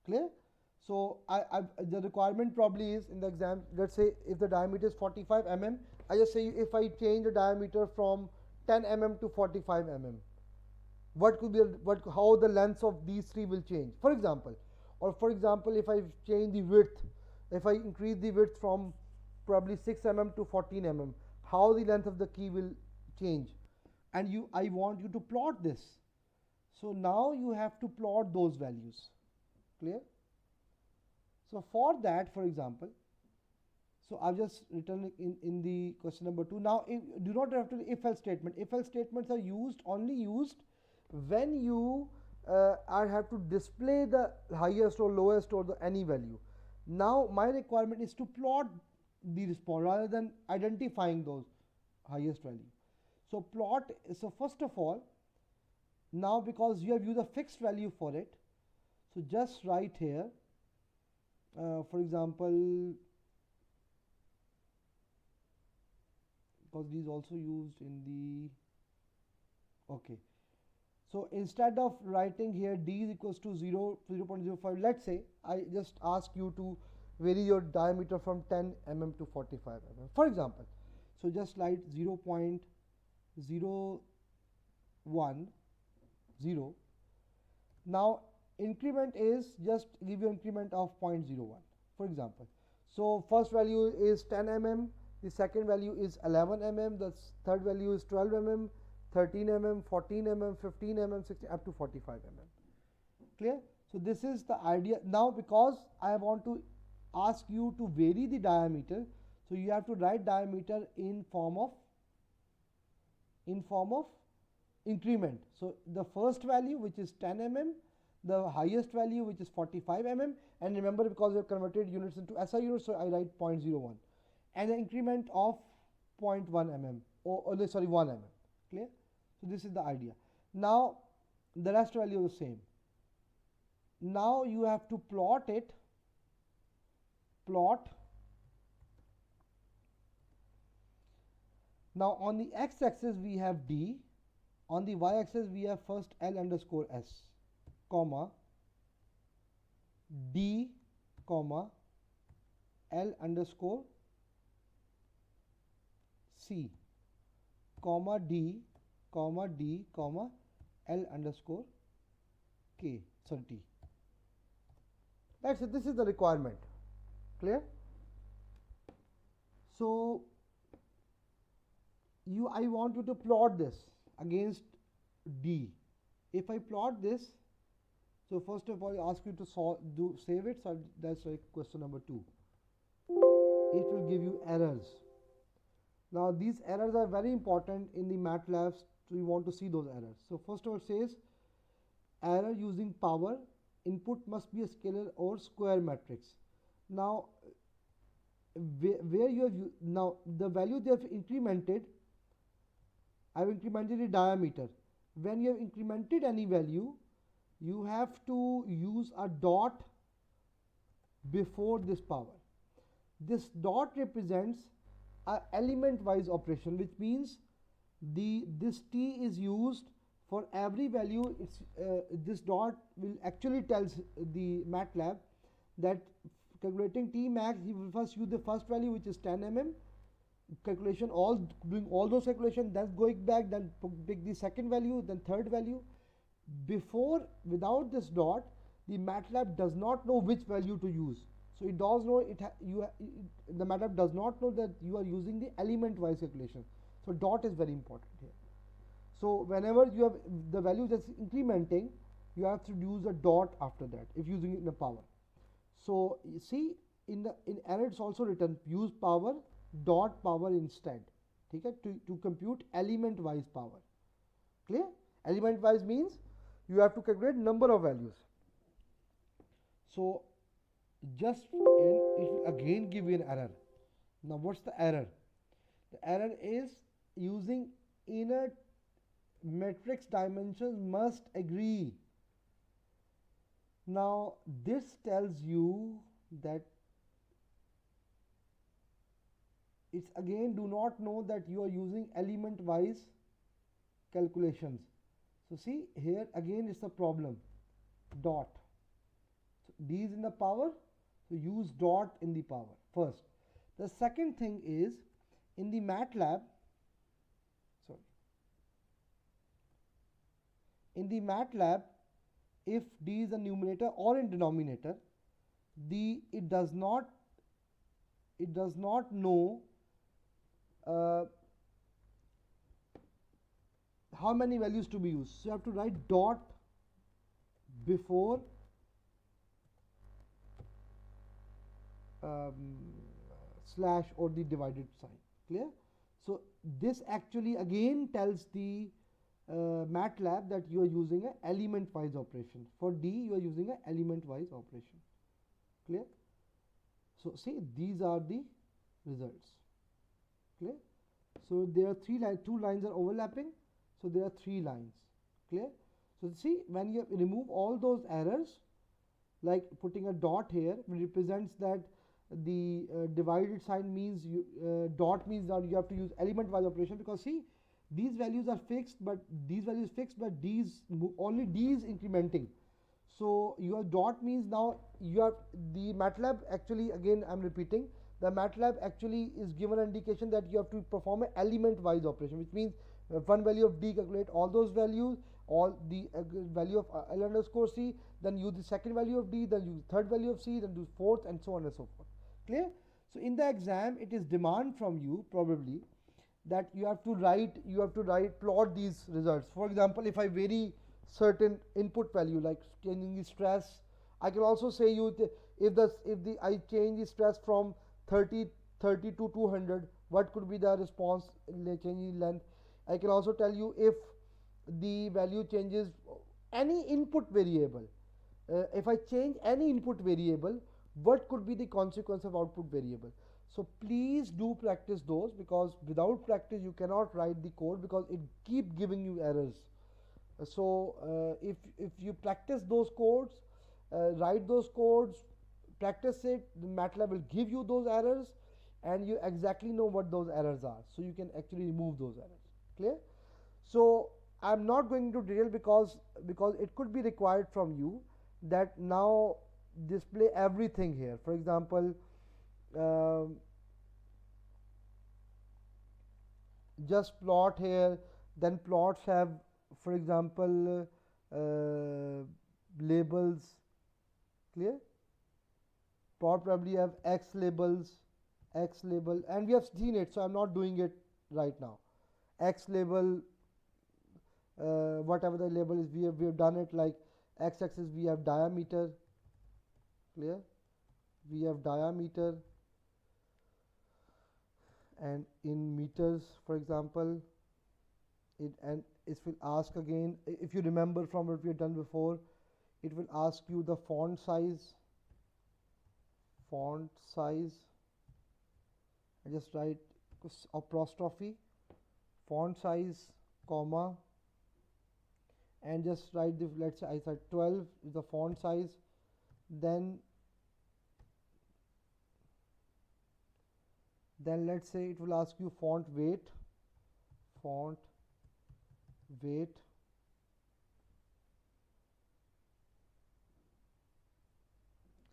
Clear? So the requirement probably is in the exam, let's say if the diameter is 45 mm, I just say if I change the diameter from 10 mm to 45 mm, what could be how the lengths of these three will change, for example. Or for example, if I change the width, if I increase the width from probably 6 mm to 14 mm, how the length of the key will change, and I want you to plot this. So now you have to plot those values. Clear? So for that, for example, so I've just written in the question number 2. Now do not have to if else statement. If else statements are only used when you have to display the highest or lowest or the any value. Now my requirement is to plot the response rather than identifying those highest value. So plot. So first of all, now because you have used a fixed value for it, so just write here, for example, because these also used in the, okay. So instead of writing here d is equals to 0.05, let's say I just ask you to vary your diameter from 10 mm to 45 mm, for example. So just write 0.010. Now increment is just give you increment of 0.01, for example. So first value is 10 mm, the second value is 11 mm, the third value is 12 mm, 13 mm, 14 mm, 15 mm, 16 up to 45 mm. Clear? So this is the idea. Now because I want to ask you to vary the diameter, so you have to write diameter in form of increment. So the first value, which is 10 mm, the highest value, which is 45 mm, and remember because we have converted units into SI units, so I write 0.01, and the increment of 0.1 mm, or sorry 1 mm. Clear? So this is the idea. Now the rest value is the same. Now you have to plot it. Now on the x-axis we have D, on the y-axis we have first L underscore S, comma D, comma L underscore C, comma D, comma D, comma L underscore K, sorry T. That's it. This is the requirement. Clear? So I want you to plot this against D. If I plot this, so first of all I ask you to save it. So that's like question number 2. It will give you errors. Now these errors are very important in the MATLAB, so you want to see those errors. So first of all it says error using power, input must be a scalar or square matrix. Now where you have now the value they have incremented, I have incremented the diameter. When you have incremented any value, you have to use a dot before this power. This dot represents a element wise operation, which means this t is used for every value. It's this dot will actually tells the MATLAB that calculating t max, he will first use the first value, which is 10 mm, calculation, doing all those calculations, then going back, then pick the second value, then third value. Without this dot, the MATLAB does not know which value to use. So it does know the MATLAB does not know that you are using the element wise calculation. So dot is very important here. So whenever you have the value that's incrementing, you have to use a dot after that if using it in the power. So you see in error it's also written use power dot power instead, okay, to compute element wise power. Clear? Element wise means you have to calculate number of values. So just in, it will again give you an error. Now what's the error? The error is using inner matrix dimensions must agree. Now this tells you that it's again do not know that you are using element wise calculations. So see here again it's a problem, dot. So d is in the power, so use dot in the power first. The second thing is in the MATLAB, in the MATLAB, if d is a numerator or in denominator, it does not know how many values to be used. So you have to write dot before slash or the divided sign. Clear? So this actually again tells the MATLAB that you are using an element wise operation. For d you are using an element wise operation. Clear? So see these are the results. Clear? So there are two lines are overlapping, so there are 3 lines. Clear? So see when you remove all those errors, like putting a dot here represents that the divided sign means dot means that you have to use element wise operation, because see these values are fixed, but these values fixed, but only d is incrementing. So your dot means now you have the MATLAB actually, again I'm repeating, the MATLAB actually is given an indication that you have to perform an element wise operation, which means one value of d calculate all those values, all the value of L underscore C, then use the second value of d, then use third value of C, then do fourth, and so on and so forth. Clear? So in the exam it is demand from you probably that you have to write plot these results. For example, if I vary certain input value like changing the stress, I can also say you if I change the stress from 30 to 200, what could be the response changing length. I can also tell you if the value changes any input variable, if I change any input variable, what could be the consequence of output variable. So please do practice those, because without practice you cannot write the code, because it keep giving you errors. So if you practice those codes, write those codes, practice it, the MATLAB will give you those errors and you exactly know what those errors are, so you can actually remove those errors. Clear? So I'm not going into detail because it could be required from you that now display everything here. For example, just plot here, then plots have, for example, labels. Clear? Plot probably have x label, and we have seen it, so I'm not doing it right now. X label, whatever the label is, we have done it. Like x axis we have diameter. Clear? We have diameter, and in meters, for example, it will ask again, if you remember from what we have done before, it will ask you the font size. I just write apostrophe font size, comma, and just write the, let's say I said 12 is the font size. Then let's say it will ask you font weight.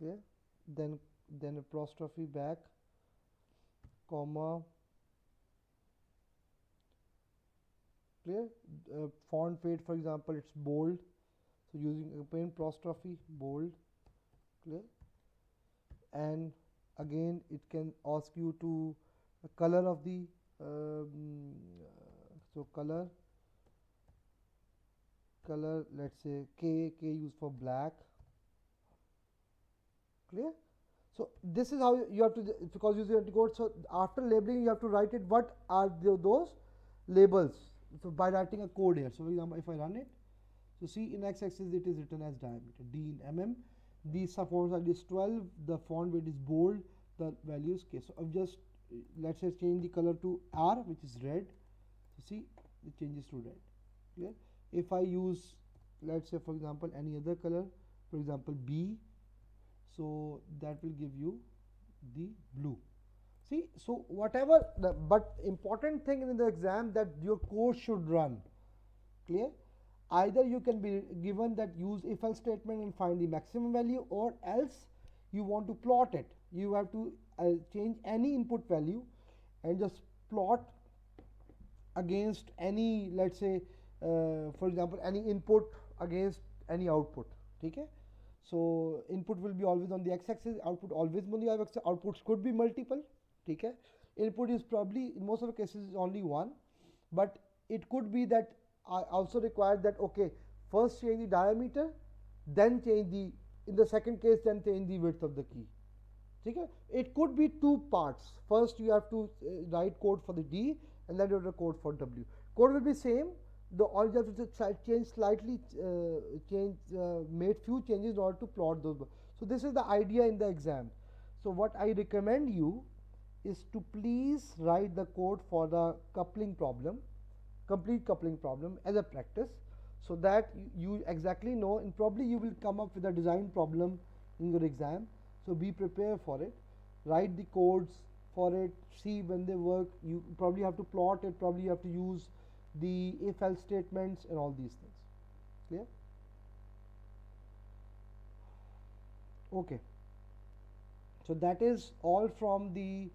Okay, then apostrophe back, comma. Clear? Font weight, for example, it's bold, so using open apostrophe, bold. Clear? And again it can ask you to the color of the so color, let's say K used for black. Clear? So this is how you have to, because you have to go. So after labeling you have to write it what are those labels. so by writing a code here. So for example, if I run it, so see in x-axis it is written as diameter d in mm. The font size is 12. The font weight is bold. The value is k. So I've just let's say change the color to R, which is red. So see it changes to red. Clear? If I use, let's say for example, any other color, for example B, so that will give you the blue. See, so whatever but important thing in the exam that your code should run. Clear? Either you can be given that use if else statement and find the maximum value, or else you want to plot it. You have to change any input value and just plot against any, let's say for example, any input against any output. Okay, so input will be always on the x-axis, output always on the y-axis. Outputs could be multiple. Okay, input is probably in most of the cases is only one, but it could be that I also require that okay, first change the diameter, then change the, in the second case then change the width of the key. Okay, it could be two parts. First you have to write code for the D, and then you have the code for W. Code will be same. The all you have to change slightly, made few changes in order to plot those. So this is the idea in the exam. So what I recommend you is to please write the code for the coupling problem, complete coupling problem as a practice, so that you exactly know, and probably you will come up with a design problem in your exam. So be prepared for it. Write the codes for it, see when they work. You probably have to plot it, probably you have to use the if else statements and all these things. Clear? Okay, so that is all from the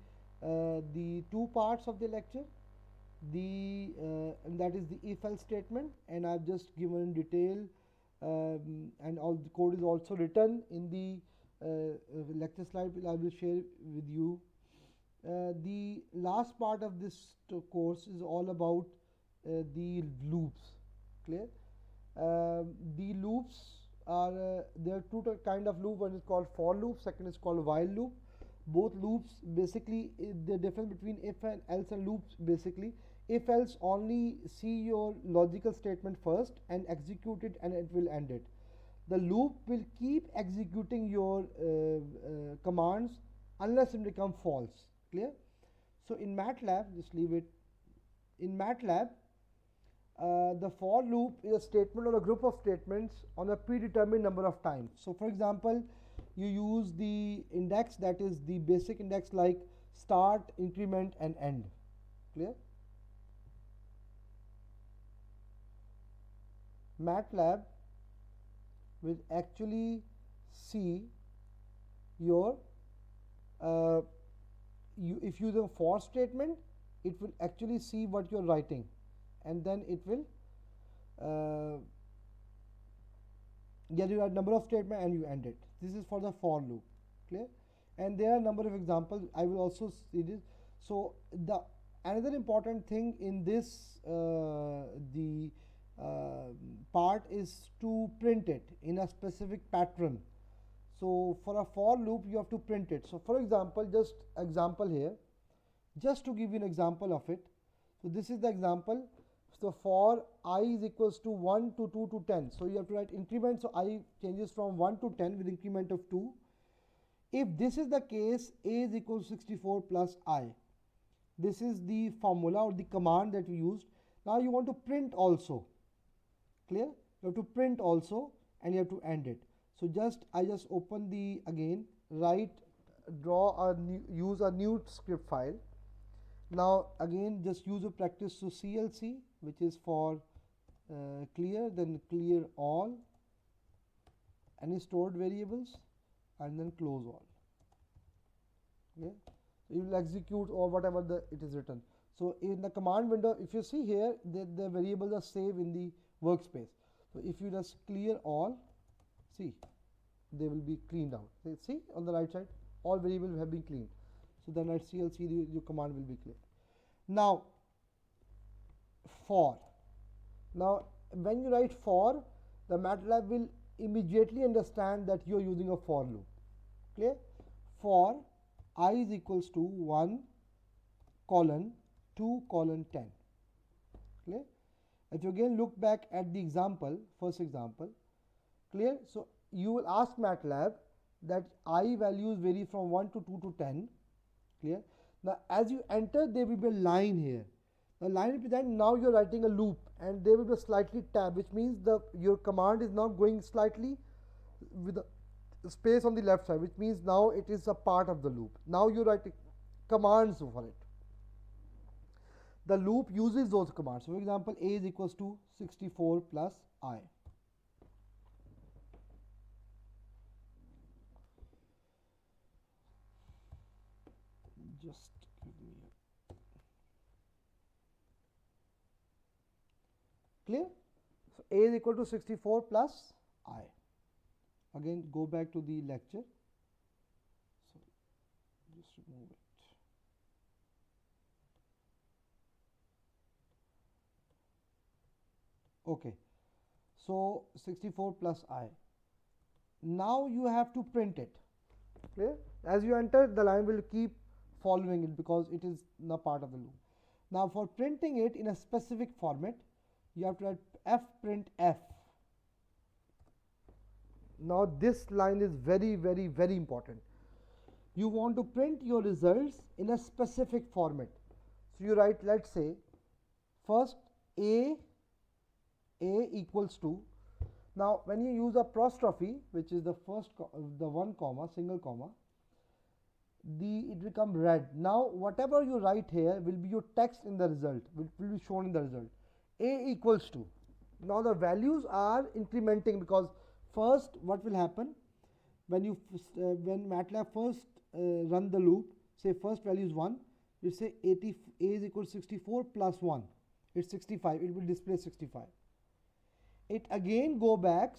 two parts of the lecture. And that is the if else statement, and I've just given in detail, and all the code is also written in the lecture slide I will share with you. The last part of this course is all about the loops. Clear? The loops are there are two kind of loop. One is called for loop, second is called while loop. Both loops basically, the difference between if and else and loops, basically if else only see your logical statement first and execute it, and it will end it. The loop will keep executing your commands unless it becomes false. Clear? So in MATLAB, just leave it. In MATLAB, the for loop is a statement or a group of statements on a predetermined number of times. So for example, you use the index, that is the basic index, like start, increment and end. Clear? MATLAB will actually see your if you use a for statement, it will actually see what you're writing, and then it will get you a number of statement and you end it. This is for the for loop. Clear? And there are a number of examples. I will also see this. So the another important thing in this part is to print it in a specific pattern. So for a for loop you have to print it. So for example, just example here, just to give you an example of it. So this is the example. So for I is equals to 1 to 2 to 10. So you have to write increment. So I changes from 1 to 10 with increment of 2. If this is the case, A is equal to 64 plus I. This is the formula or the command that we used. Now you want to print also. Clear? You have to print also, and you have to end it. So I just open the, again, use a new script file. Now again just use a practice to CLC, which is for clear, then clear all any stored variables, and then close all. Okay, so you will execute or whatever it is written. So in the command window, if you see here, the variables are saved in the workspace. So if you just clear all, see, they will be cleaned out. See on the right side, all variables have been cleaned. So then at CLC your command will be clear. Now for, now when you write for, the MATLAB will immediately understand that you are using a for loop. Clear? For I is equals to 1 colon 2 colon 10. Clear? If you again look back at the example, first example, clear? So you will ask MATLAB that I values vary from 1 to 2 to 10, clear? Now as you enter, there will be a line here. The line represents now you are writing a loop, and there will be a slightly tab, which means your command is now going slightly with a space on the left side, which means now it is a part of the loop. Now you are writing commands for it. The loop uses those commands. So for example, a is equals to 64 plus I. Just give me a clear. So a is equal to 64 plus I. Again, go back to the lecture. So just remove it. Okay, so 64 plus I. Now you have to print it. Clear? As you enter, the line will keep following it because it is not part of the loop. Now for printing it in a specific format, you have to write f print f. Now this line is very important. You want to print your results in a specific format. So you write, let's say, first a equals to. Now when you use apostrophe, which is the first the one comma, single comma, it become red. Now whatever you write here will be your text in the result, will be shown in the result. A equals to. Now the values are incrementing, because first what will happen when you when MATLAB first run the loop, say first value is 1, you say a is equal to 64 plus 1, it's 65, it will display 65. It again go back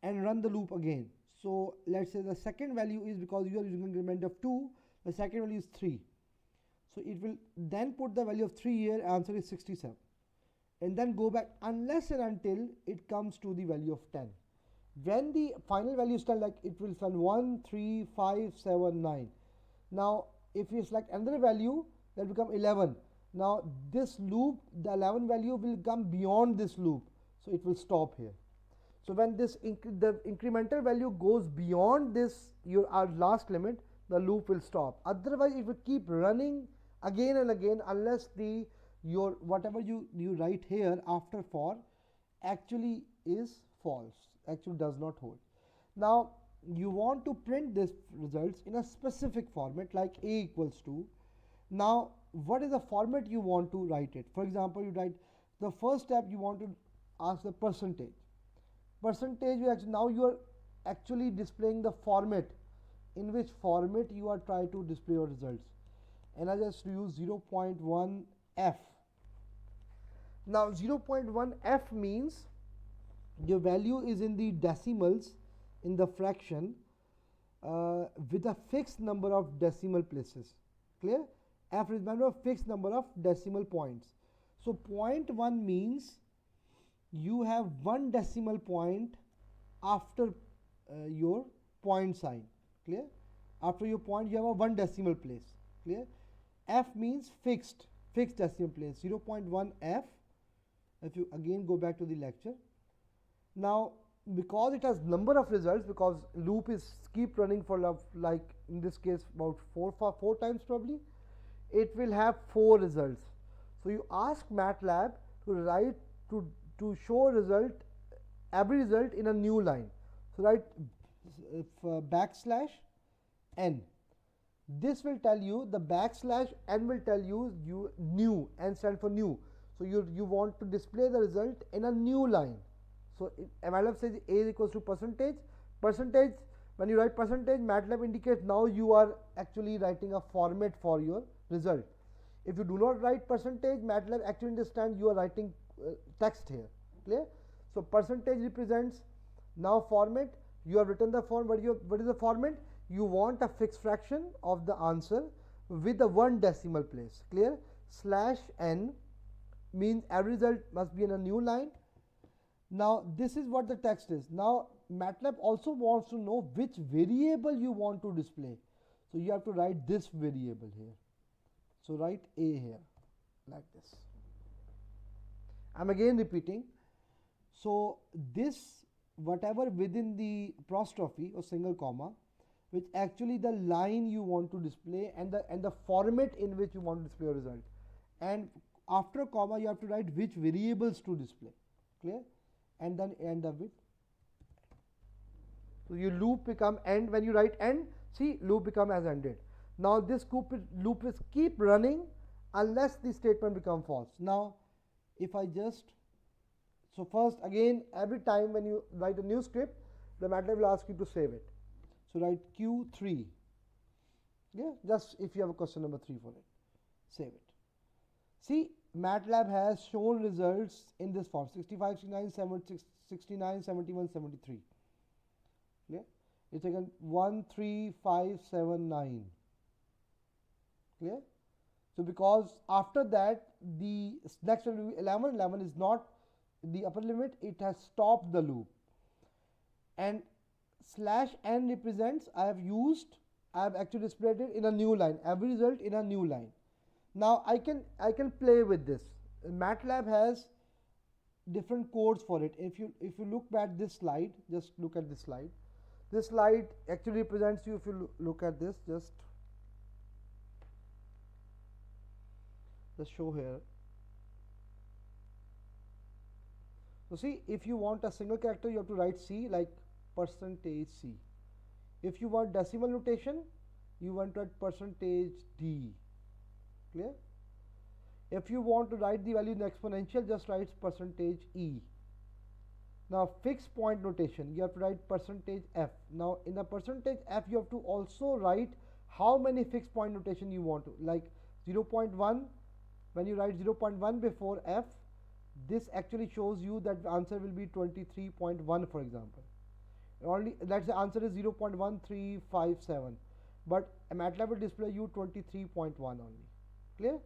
and run the loop again. So let's say the second value is, because you are using increment of 2, the second value is 3. So it will then put the value of 3 here, answer is 67, and then go back unless and until it comes to the value of 10. When the final value is 10, like it will send 1, 3, 5, 7, 9. Now if you select another value, that will become 11. Now this loop, the 11 value will come beyond this loop, so it will stop here. So when this the incremental value goes beyond this our last limit, the loop will stop. Otherwise it will keep running again and again unless your whatever you write here after for actually is false, actually does not hold. Now you want to print this results in a specific format, like a equals to. Now what is the format you want to write it? For example, you write the first step, you want to ask the percentage. Now you are actually displaying the format, in which format you are trying to display your results, and I just use 0.1 f. Now 0.1 f means your value is in the decimals in the fraction with a fixed number of decimal places. Clear? F is a fixed number of decimal points. So 0.1 means you have one decimal point after your point sign. Clear? After your point you have a one decimal place. Clear? F means fixed decimal place, 0.1 f. If you again go back to the lecture, now because it has number of results, because loop is keep running for like in this case about four times probably, it will have 4 results. So you ask MATLAB to write to show result, every result in a new line. So write backslash n. This will tell you, the backslash n will tell you new, n stands for new. So you want to display the result in a new line. So MATLAB says a is equals to percentage. When you write percentage, MATLAB indicates now you are actually writing a format for your result. If you do not write percentage, MATLAB actually understands you are writing text here. Clear? So percentage represents now format. You have written the form. What is the format? You want a fixed fraction of the answer with a one decimal place. Clear? Slash n means every result must be in a new line. Now this is what the text is. Now MATLAB also wants to know which variable you want to display. So you have to write this variable here. So write a here like this. I'm again repeating. So this whatever within the apostrophe or single comma, which actually the line you want to display and the format in which you want to display your result, and after comma you have to write which variables to display, clear, and then end up with. So your loop become end. When you write end, see, loop become as ended. Now this loop is keep running unless the statement become false. Now if I just, so first again, every time when you write a new script, the MATLAB will ask you to save it. So write Q3. Yeah, just if you have a question number 3 for it, save it. See, MATLAB has shown results in this form: 65, 69, 69, 71, 73. Yeah, it's taken 1, 3, 5, 7, 9. Clear? So because after that the next one will be 11. 11 is not the upper limit, it has stopped the loop, and /n represents I have actually displayed it in a new line, every result in a new line. Now I can play with this. MATLAB has different codes for it. If you look at this slide, just look at this slide. This slide actually represents you. If you look at this, just show here. So see, if you want a single character, you have to write C, like %C. If you want decimal notation, you want to write %D. Clear? If you want to write the value in exponential, just write %E. Now fixed point notation, you have to write %F. Now in the %F, you have to also write how many fixed point notation you want to, like 0.1. When you write 0.1 before F, this actually shows you that the answer will be 23.1, for example. Only that's the answer is 0.1357, but MATLAB will display you 23.1 only. Clear?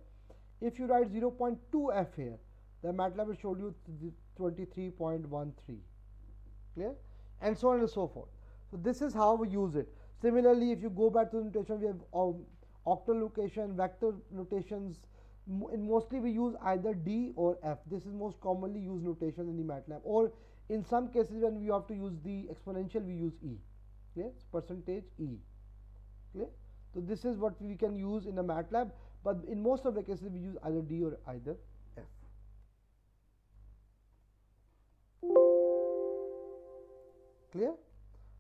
If you write 0.2 F here, the MATLAB will show you 23.13. Clear? And so on and so forth. So this is how we use it. Similarly, if you go back to the notation, we have octal notation, vector notations. Mostly we use either D or F. This is most commonly used notation in the MATLAB, or in some cases when we have to use the exponential, we use E. Clear? %E. Clear? So this is what we can use in the MATLAB, but in most of the cases we use either D or either F. Clear?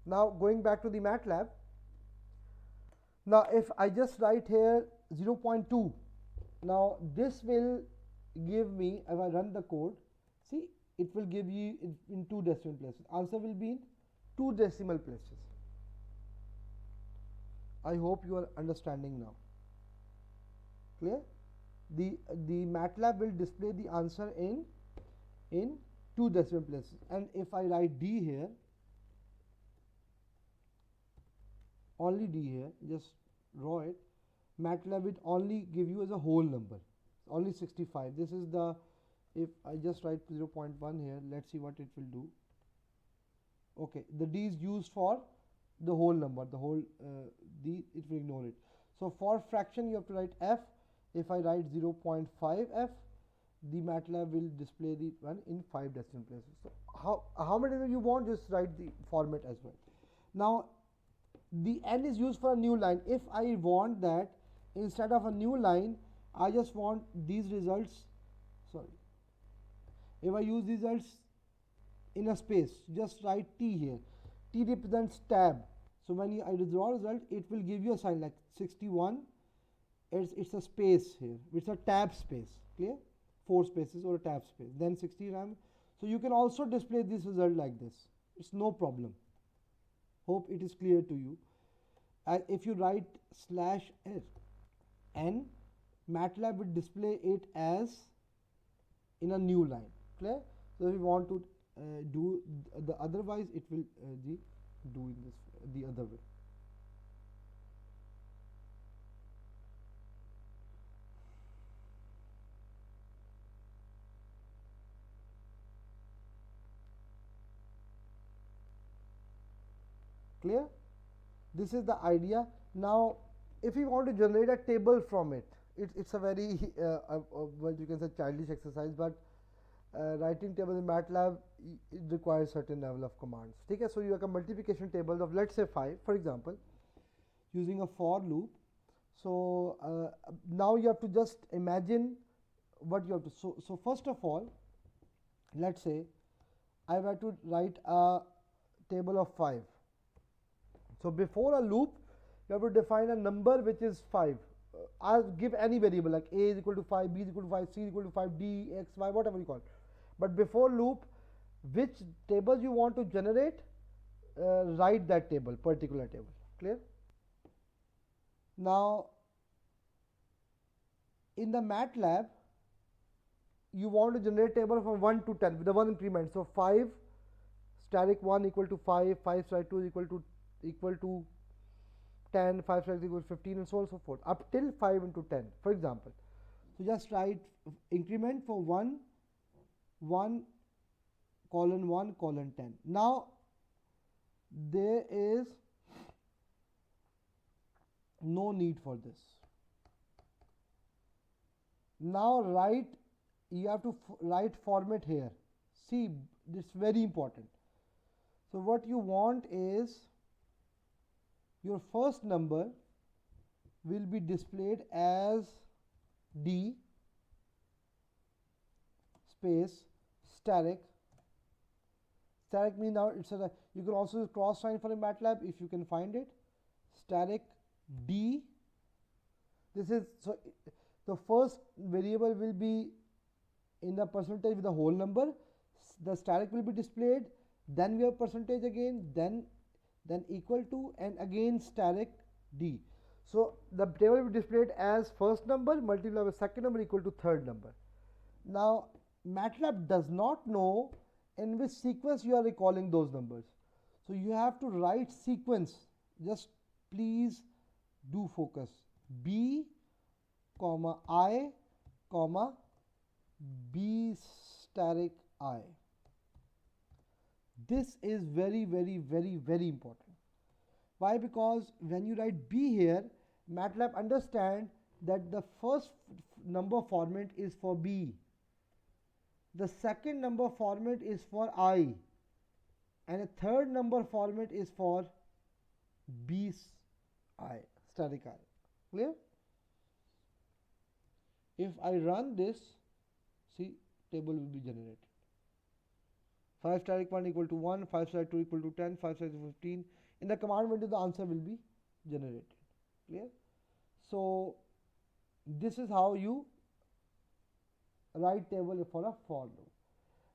Now going back to the MATLAB. Now if I just write here 0.2, now this will give me, if I run the code, see, it will give you in 2 decimal places. Answer will be in 2 decimal places. I hope you are understanding now. Clear? The MATLAB will display the answer in 2 decimal places, and if I write D here, only D here, just draw it, MATLAB will only give you as a whole number, only 65. This is the, if I just write 0.1 here, let's see what it will do. Okay, the D is used for the whole number, the whole D, it will ignore it. So for fraction you have to write F. If I write 0.5 F, the MATLAB will display the one in 5 decimal places. So how many you want, just write the format as well. Now the N is used for a new line. If I want that instead of a new line, I just want these results, sorry, if I use these results in a space, just write T here. T represents tab. So when I draw a result, it will give you a sign like 61. It's a space here. It's a tab space. Clear? 4 spaces or a tab space. Then 60 RAM. So you can also display this result like this. It's no problem. Hope it is clear to you. If you write /n, MATLAB will display it as in a new line. Clear? So if you want to do the otherwise, it will do in this the other way. Clear? This is the idea. Now if you want to generate a table from it, it's a very what you can say childish exercise, but writing table in MATLAB, it requires certain level of commands. Okay, so you have a multiplication table of, let's say, 5, for example, using a for loop. So now you have to just imagine what you have to. So first of all, let's say I have to write a table of 5. So before a loop, you have to define a number which is 5. I'll give any variable like a is equal to 5, b is equal to 5, c is equal to 5, d, x, y, whatever you call it. But before loop, which table you want to generate, write that table, particular table. Clear? Now, in the MATLAB, you want to generate table from 1 to 10 with the 1 increment. So 5 static 1 equal to 5, 5 static 2 is equal to 10, 5 static equal to 15, and so on and so forth, up till 5 into 10, for example. So just write increment for 1 colon 1 colon 10. Now there is no need for this. Now you have to write format here. See, it's very important. So what you want is your first number will be displayed as D space static. Static means now it's a, you can also use cross sign for a MATLAB if you can find it. Static D. This is, so the first variable will be in the percentage with the whole number. The static will be displayed. Then we have percentage again. Then equal to, and again static D. So the table will be displayed as first number multiplied with second number equal to third number. Now MATLAB does not know in which sequence you are recalling those numbers. So you have to write sequence. Just please do focus. B comma I comma B static I. This is very, very, very, very important. Why? Because when you write B here, MATLAB understand that the first number format is for B, the second number format is for I, and a third number format is for B I, static I. Clear? If I run this, see, table will be generated. 5 static 1 equal to 1, 5 static 2 equal to 10, 5 static 15. In the command window, the answer will be generated. Clear? So this is how you write table for a for loop.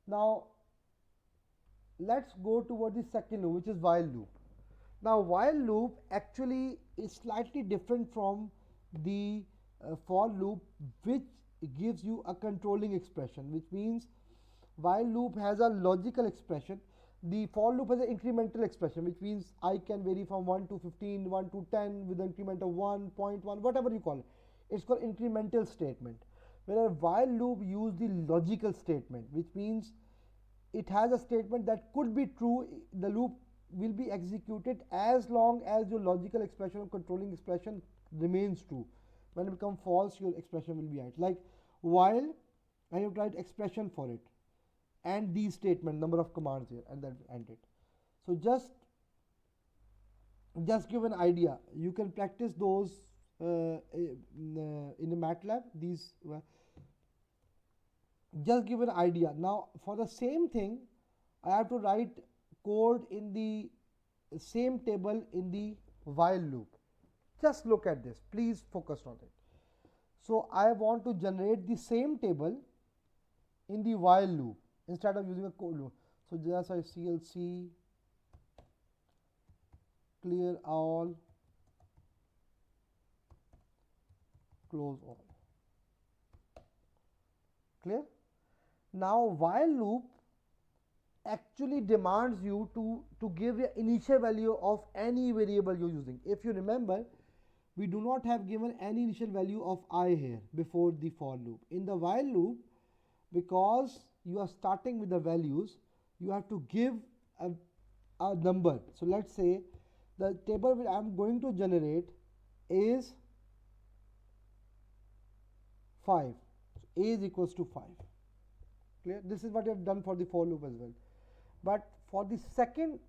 Now let's go toward the second loop, which is while loop. Now while loop actually is slightly different from the for loop, which gives you a controlling expression, which means while loop has a logical expression. The for loop has an incremental expression, which means I can vary from 1 to 15, 1 to 10 with an increment of 1.1, whatever you call it. It's called incremental statement. Whereas while loop use the logical statement, which means it has a statement that could be true. The loop will be executed as long as your logical expression or controlling expression remains true. When it becomes false, your expression will be right. Like while I have to write expression for it, and these statement, number of commands here, and then end it. So just give an idea. You can practice those in a MATLAB. These just give an idea. Now for the same thing, I have to write code in the same table in the while loop. Just look at this. Please focus on it. So I want to generate the same table in the while loop instead of using a code loop. So just I CLC clear all, close all. Clear? Now while loop actually demands you to give an initial value of any variable you're using. If you remember, we do not have given any initial value of I here before the for loop. In the while loop, because you are starting with the values, you have to give a number. So let's say the table which I am going to generate is 5. So A is equals to 5. Clear? This is what you have done for the for loop as well. But for the second,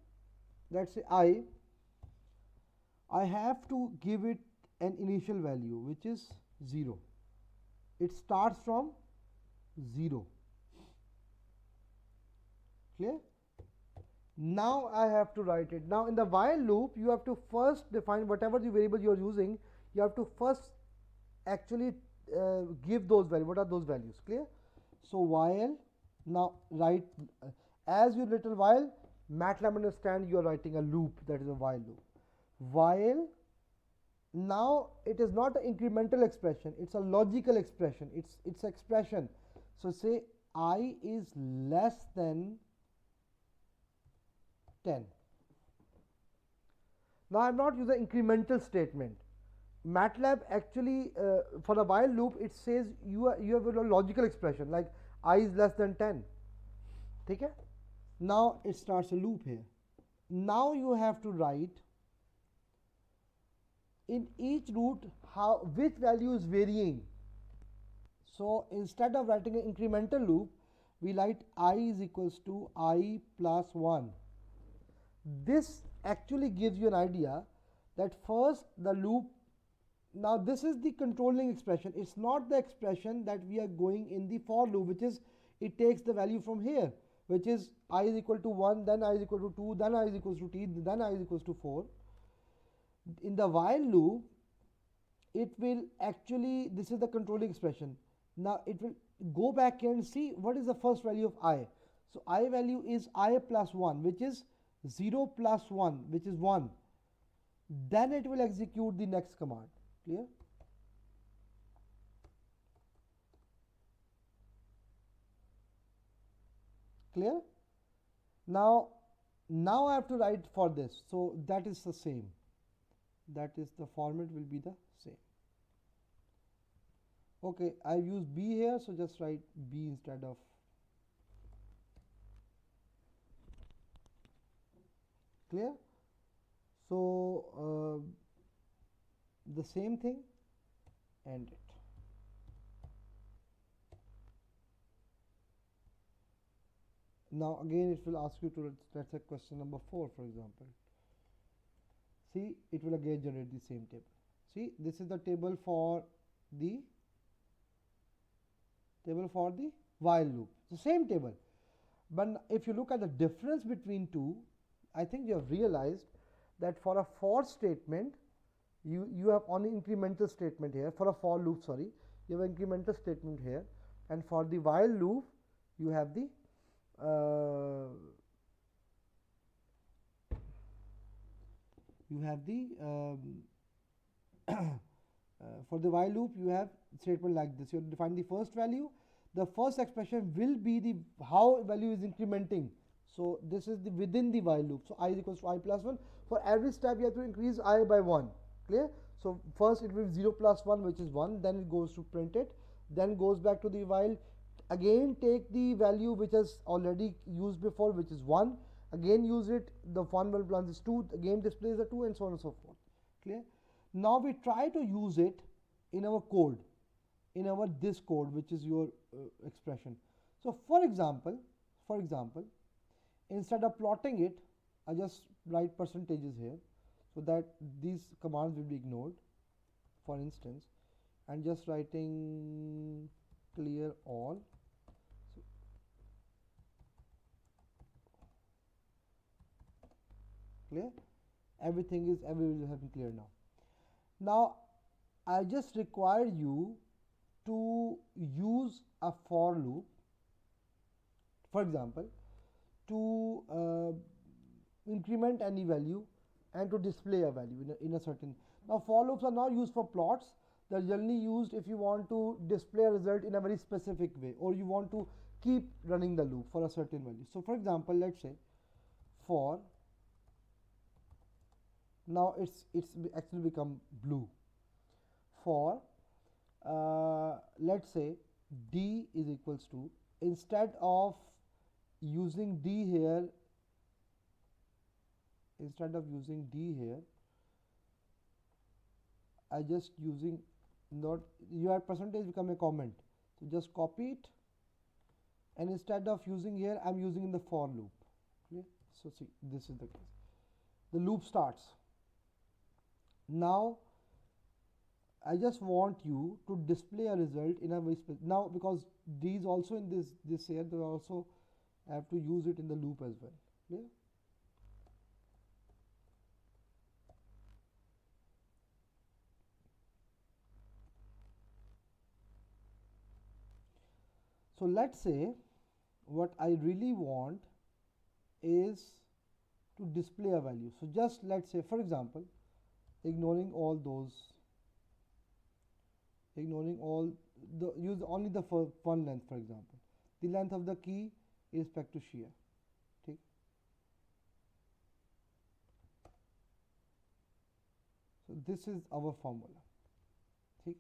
let's say I have to give it an initial value which is 0. It starts from 0. Clear? Now I have to write it. Now in the while loop, you have to first define whatever the variable you are using. You have to first actually give those values. What are those values? Clear? So while, now write as you written while, MATLAB understand you are writing a loop, that is a while loop. While, now it is not an incremental expression, it's a logical expression, it's expression. So say I is less than 10. Now I have not used the incremental statement. MATLAB actually for a while loop it says you have a logical expression like I is less than 10. Okay? Now it starts a loop here. Now you have to write in each root which value is varying. So instead of writing an incremental loop, we write I is equals to I plus 1. This actually gives you an idea that first the loop, now this is the controlling expression, it's not the expression that we are going in the for loop, which is it takes the value from here, which is I is equal to 1, then I is equal to 2, then I is equals to t, then I is equals to 4. In the while loop, it will actually, this is the controlling expression. Now it will go back and see what is the first value of I. So I value is I plus 1, which is 0 plus 1, which is 1. Then it will execute the next command. Clear? Clear? Now I have to write for this. So that is the same. That is the format will be the same. Okay, I use B here, so just write B instead of. Clear? So the same thing, end it. Now again it will ask you to, let's say question number 4 for example. See, it will again generate the same table. See, this is the table for the while loop. The same table. But if you look at the difference between two, I think you have realized that for a for statement, you have only incremental statement here. For a for loop, sorry, you have incremental statement here, and for the while loop, you have the for the while loop you have statement like this. You have to define the first value. The first expression will be the how value is incrementing. So this is the within the while loop. So I is equals to I plus 1. For every step you have to increase I by 1. Clear? So first it will be 0 plus 1, which is 1, then it goes to print it, then goes back to the while, again take the value which is already used before, which is 1, again use it, the 1 will plus is 2, again displays the 2, and so on and so forth. Clear? Now we try to use it in our code, in our this code, which is your expression. So for example, instead of plotting it, I just write percentages here so that these commands will be ignored, for instance, and just writing clear all. So clear? Everything is clear now. Now I just require you to use a for loop, for example, to increment any value and to display a value in a certain. Now for loops are not used for plots. They are generally used if you want to display a result in a very specific way, or you want to keep running the loop for a certain value. So for example, let's say for, now it's actually become blue. For let's say D is equals to, instead of using D here, I just using not, your percentage become a comment. So just copy it and instead of using here, I'm using in the for loop. Okay, so see, this is the case. The loop starts. Now I just want you to display a result in a very now, because these also in this here, they also have to use it in the loop as well. Yeah. So let's say what I really want is to display a value. So just let's say, for example, ignoring all use only the one length. For example, the length of the key is respect to shear. Okay. So this is our formula. Okay.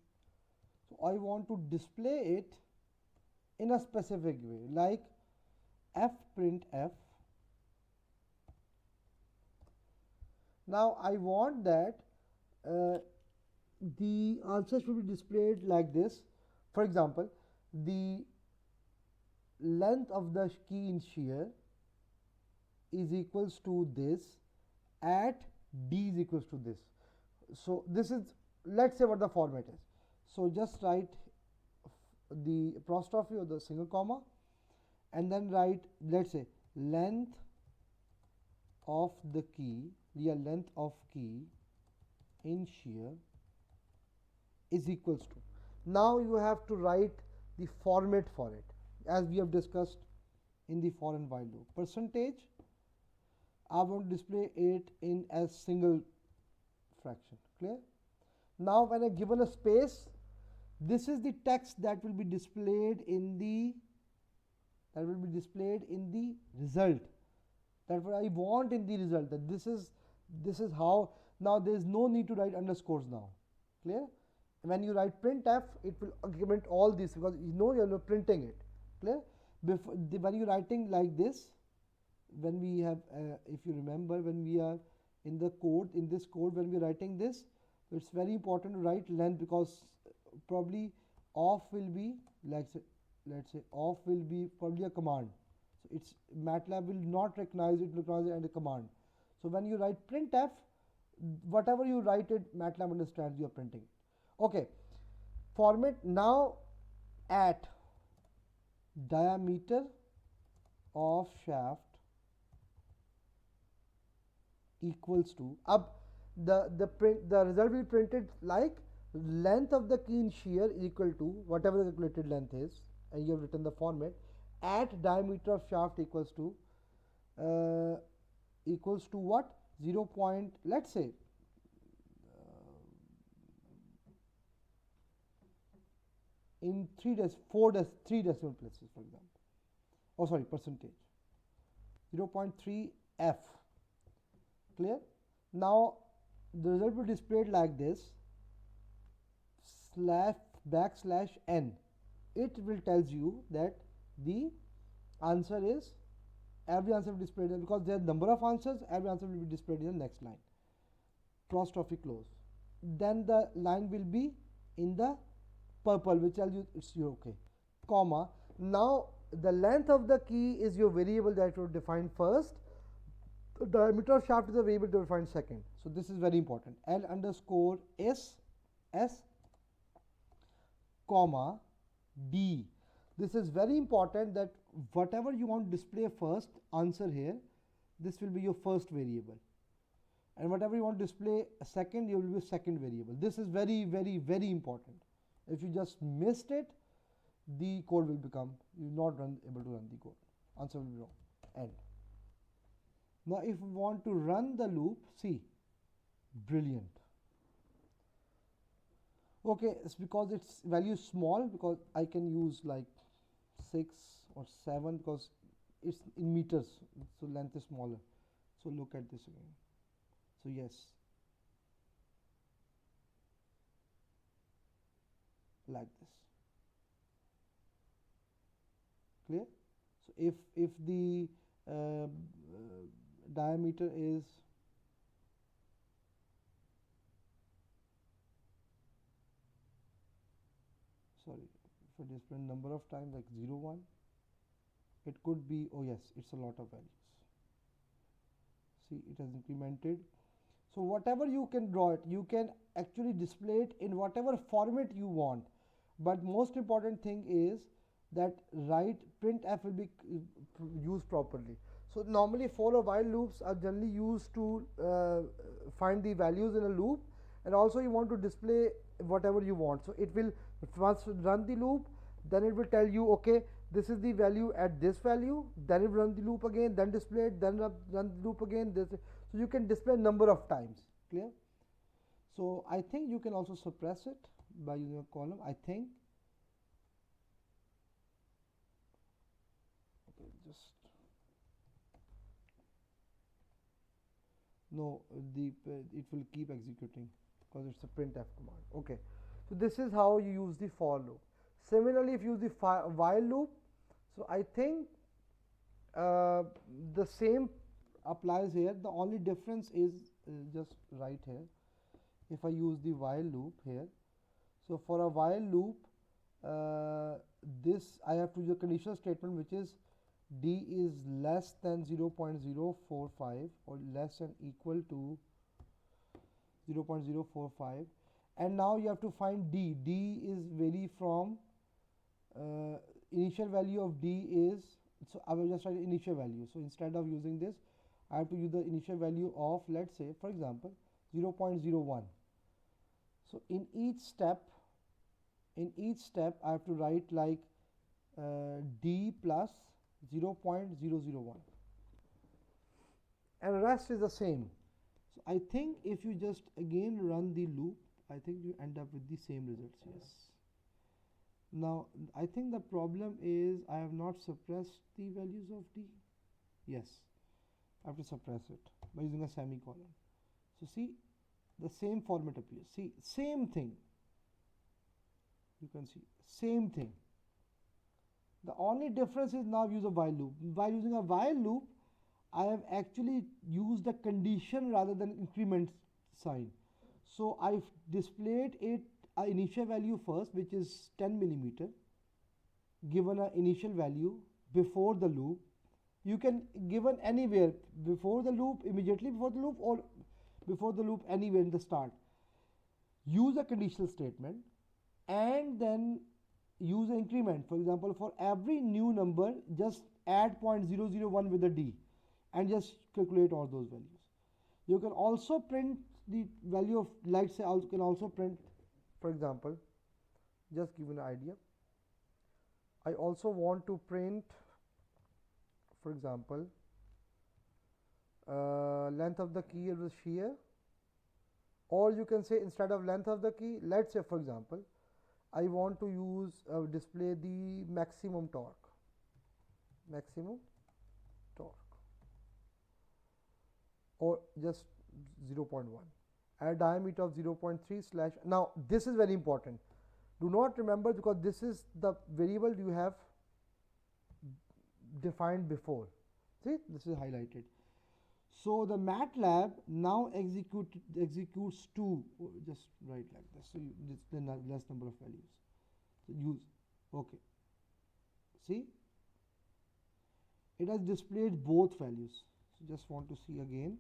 So I want to display it in a specific way, like f print f. Now I want that the answer should be displayed like this. For example, the length of the key in shear is equals to this at d is equals to this. So this is, let's say, what the format is. So just write the apostrophe or the single comma, and then write, let's say, length of the key, real length of key in shear is equals to. Now you have to write the format for it, as we have discussed in the for and while loop. Percentage, I want to display it in as single fraction. Clear? Now when I given a space, this is the text that will be displayed in the result. That's what I want in the result. That this is how. Now there is no need to write underscores now. Clear? When you write printf, it will increment all this, because you know you are printing it. Clear? Before when you writing like this, when we have, if you remember, when we are in the code, in this code, when we are writing this, it's very important to write length, because probably off will be, let's say off will be probably a command. So it's MATLAB will not recognize it, recognize it as a command. So when you write printf, whatever you write it, MATLAB understands you are printing it. Okay, format now at diameter of shaft equals to, up the result will be printed like length of the key in shear is equal to whatever the calculated length is, and you have written the format at diameter of shaft equals to what, 0. Let's say in 3 decimal places, for example. Oh, sorry, percentage. 0.3 f. Clear? Now the result will be displayed like this, /n. It will tells you that the answer is, every answer will be displayed, because there are number of answers, every answer will be displayed in the next line. Apostrophe close. Then the line will be in the purple, which tells you it's your okay. Comma. Now the length of the key is your variable that you define first. The diameter of shaft is a variable to define second. So this is very important. L underscore s comma d. This is very important, that whatever you want to display first answer here, this will be your first variable, and whatever you want to display second, you will be second variable. This is very, very, very important. If you just missed it, the code will become, you will not able to run the code. Answer will be wrong. End. Now if we want to run the loop, see, brilliant. Okay, it's because its value is small, because I can use like 6 or 7, because it's in meters, so length is smaller. So look at this again. So yes, like this. Clear? So if the diameter is, sorry, for display number of times like 0, 1, It could be, oh yes, it's a lot of values. See, it has incremented. So whatever you can draw it, you can actually display it in whatever format you want. But most important thing is that printf will be used properly. So normally for or while loops are generally used to find the values in a loop, and also you want to display whatever you want. So it will once run the loop, then it will tell you, okay, this is the value at this value, then it will run the loop again, then display it, then run the loop again. So you can display number of times. Clear? So I think you can also suppress it by using a column. I think. Okay, just no. It will keep executing because it's a printf command. Okay. So this is how you use the for loop. Similarly, if you use the while loop, so I think the same applies here. The only difference is just right here. If I use the while loop here, so for a while loop, this I have to use a conditional statement which is d is less than 0.045 or less than equal to 0.045, and now you have to find d. D is vary from initial value of d is, so I will just write initial value. So instead of using this, I have to use the initial value of, let's say for example 0.01. So in each step I have to write like d plus 0.001, and rest is the same. So I think if you just again run the loop, I think you end up with the same results. Yes. Now I think the problem is I have not suppressed the values of d. Yes, I have to suppress it by using a semicolon. So see, the same format appears. See, same thing. You can see same thing. The only difference is now use a while loop. By using a while loop, I have actually used the condition rather than increment sign. So I've displayed it initial value first, which is 10 millimeter, given an initial value before the loop. You can given anywhere before the loop, immediately before the loop, or before the loop anywhere in the start. Use a conditional statement and then use an increment. For example, for every new number, just add 0.001 with a d and just calculate all those values. You can also print the value of, let's say, you can also print, for example, just give an idea. I also want to print, for example, length of the key is here, or you can say instead of length of the key, let's say for example, I want to use display the maximum torque, or just 0.1, at diameter of 0.3 slash. Now this is very important. Do not remember, because this is the variable you have defined before. See, this is highlighted. So the MATLAB now executes two. Just write like this. So this the less number of values. So use, okay. See, it has displayed both values. So just want to see again.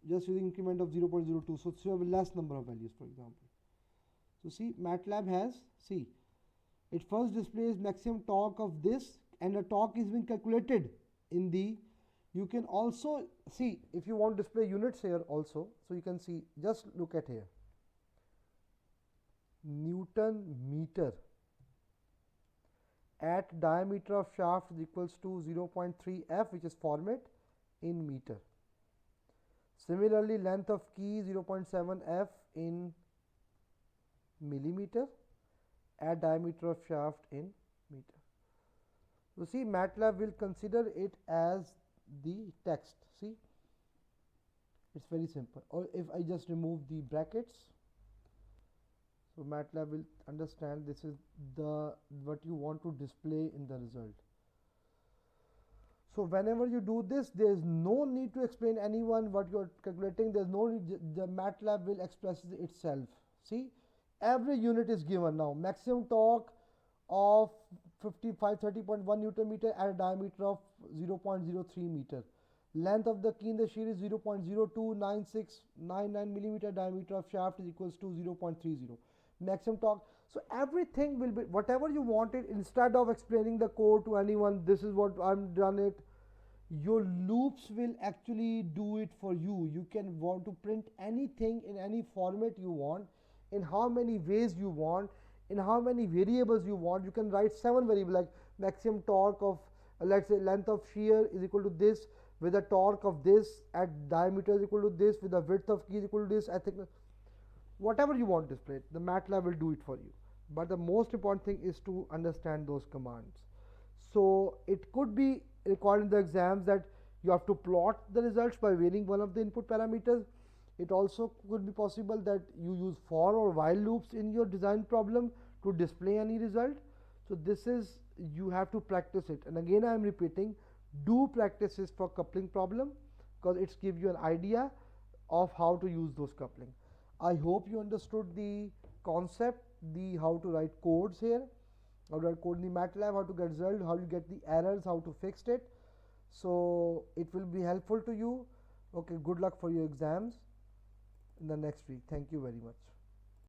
Just using increment of 0.02, so you have a less number of values, for example. So see, MATLAB has, see, it first displays maximum torque of this, and the torque is being calculated in the, you can also see, if you want to display units here also, so you can see, just look at here, Newton meter at diameter of shaft is equals to 0.3 f, which is format in meter. Similarly, length of key 0.7 f in millimeter at diameter of shaft in meter. So see, MATLAB will consider it as the text. See, it's very simple. Or if I just remove the brackets, so MATLAB will understand this is the what you want to display in the result. So whenever you do this, there is no need to explain anyone what you are calculating. There is no need, the MATLAB will express itself. See, every unit is given now. Maximum torque of 30.1 Newton meter at a diameter of 0.03 meter. Length of the key in the sheet is 0.029699 millimeter. Diameter of shaft is equals to 0.30. Maximum torque. So everything will be whatever you wanted. Instead of explaining the code to anyone, this is what I'm done it. Your loops will actually do it for you. You can want to print anything in any format you want, in how many ways you want, in how many variables you want. You can write 7 variables like maximum torque of let's say length of shear is equal to this, with a torque of this, at diameter is equal to this, with the width of key is equal to this, at thickness, whatever you want to display it, the MATLAB will do it for you. But the most important thing is to understand those commands. So it could be required in the exams that you have to plot the results by varying one of the input parameters. It also could be possible that you use for or while loops in your design problem to display any result. So this is, you have to practice it, and again I am repeating, do practice this for coupling problem, because it's give you an idea of how to use those coupling. I hope you understood the concept, the how to write codes here, how to write code in the MATLAB, how to get result, how you get the errors, how to fix it. So it will be helpful to you. Okay, good luck for your exams in the next week. Thank you very much.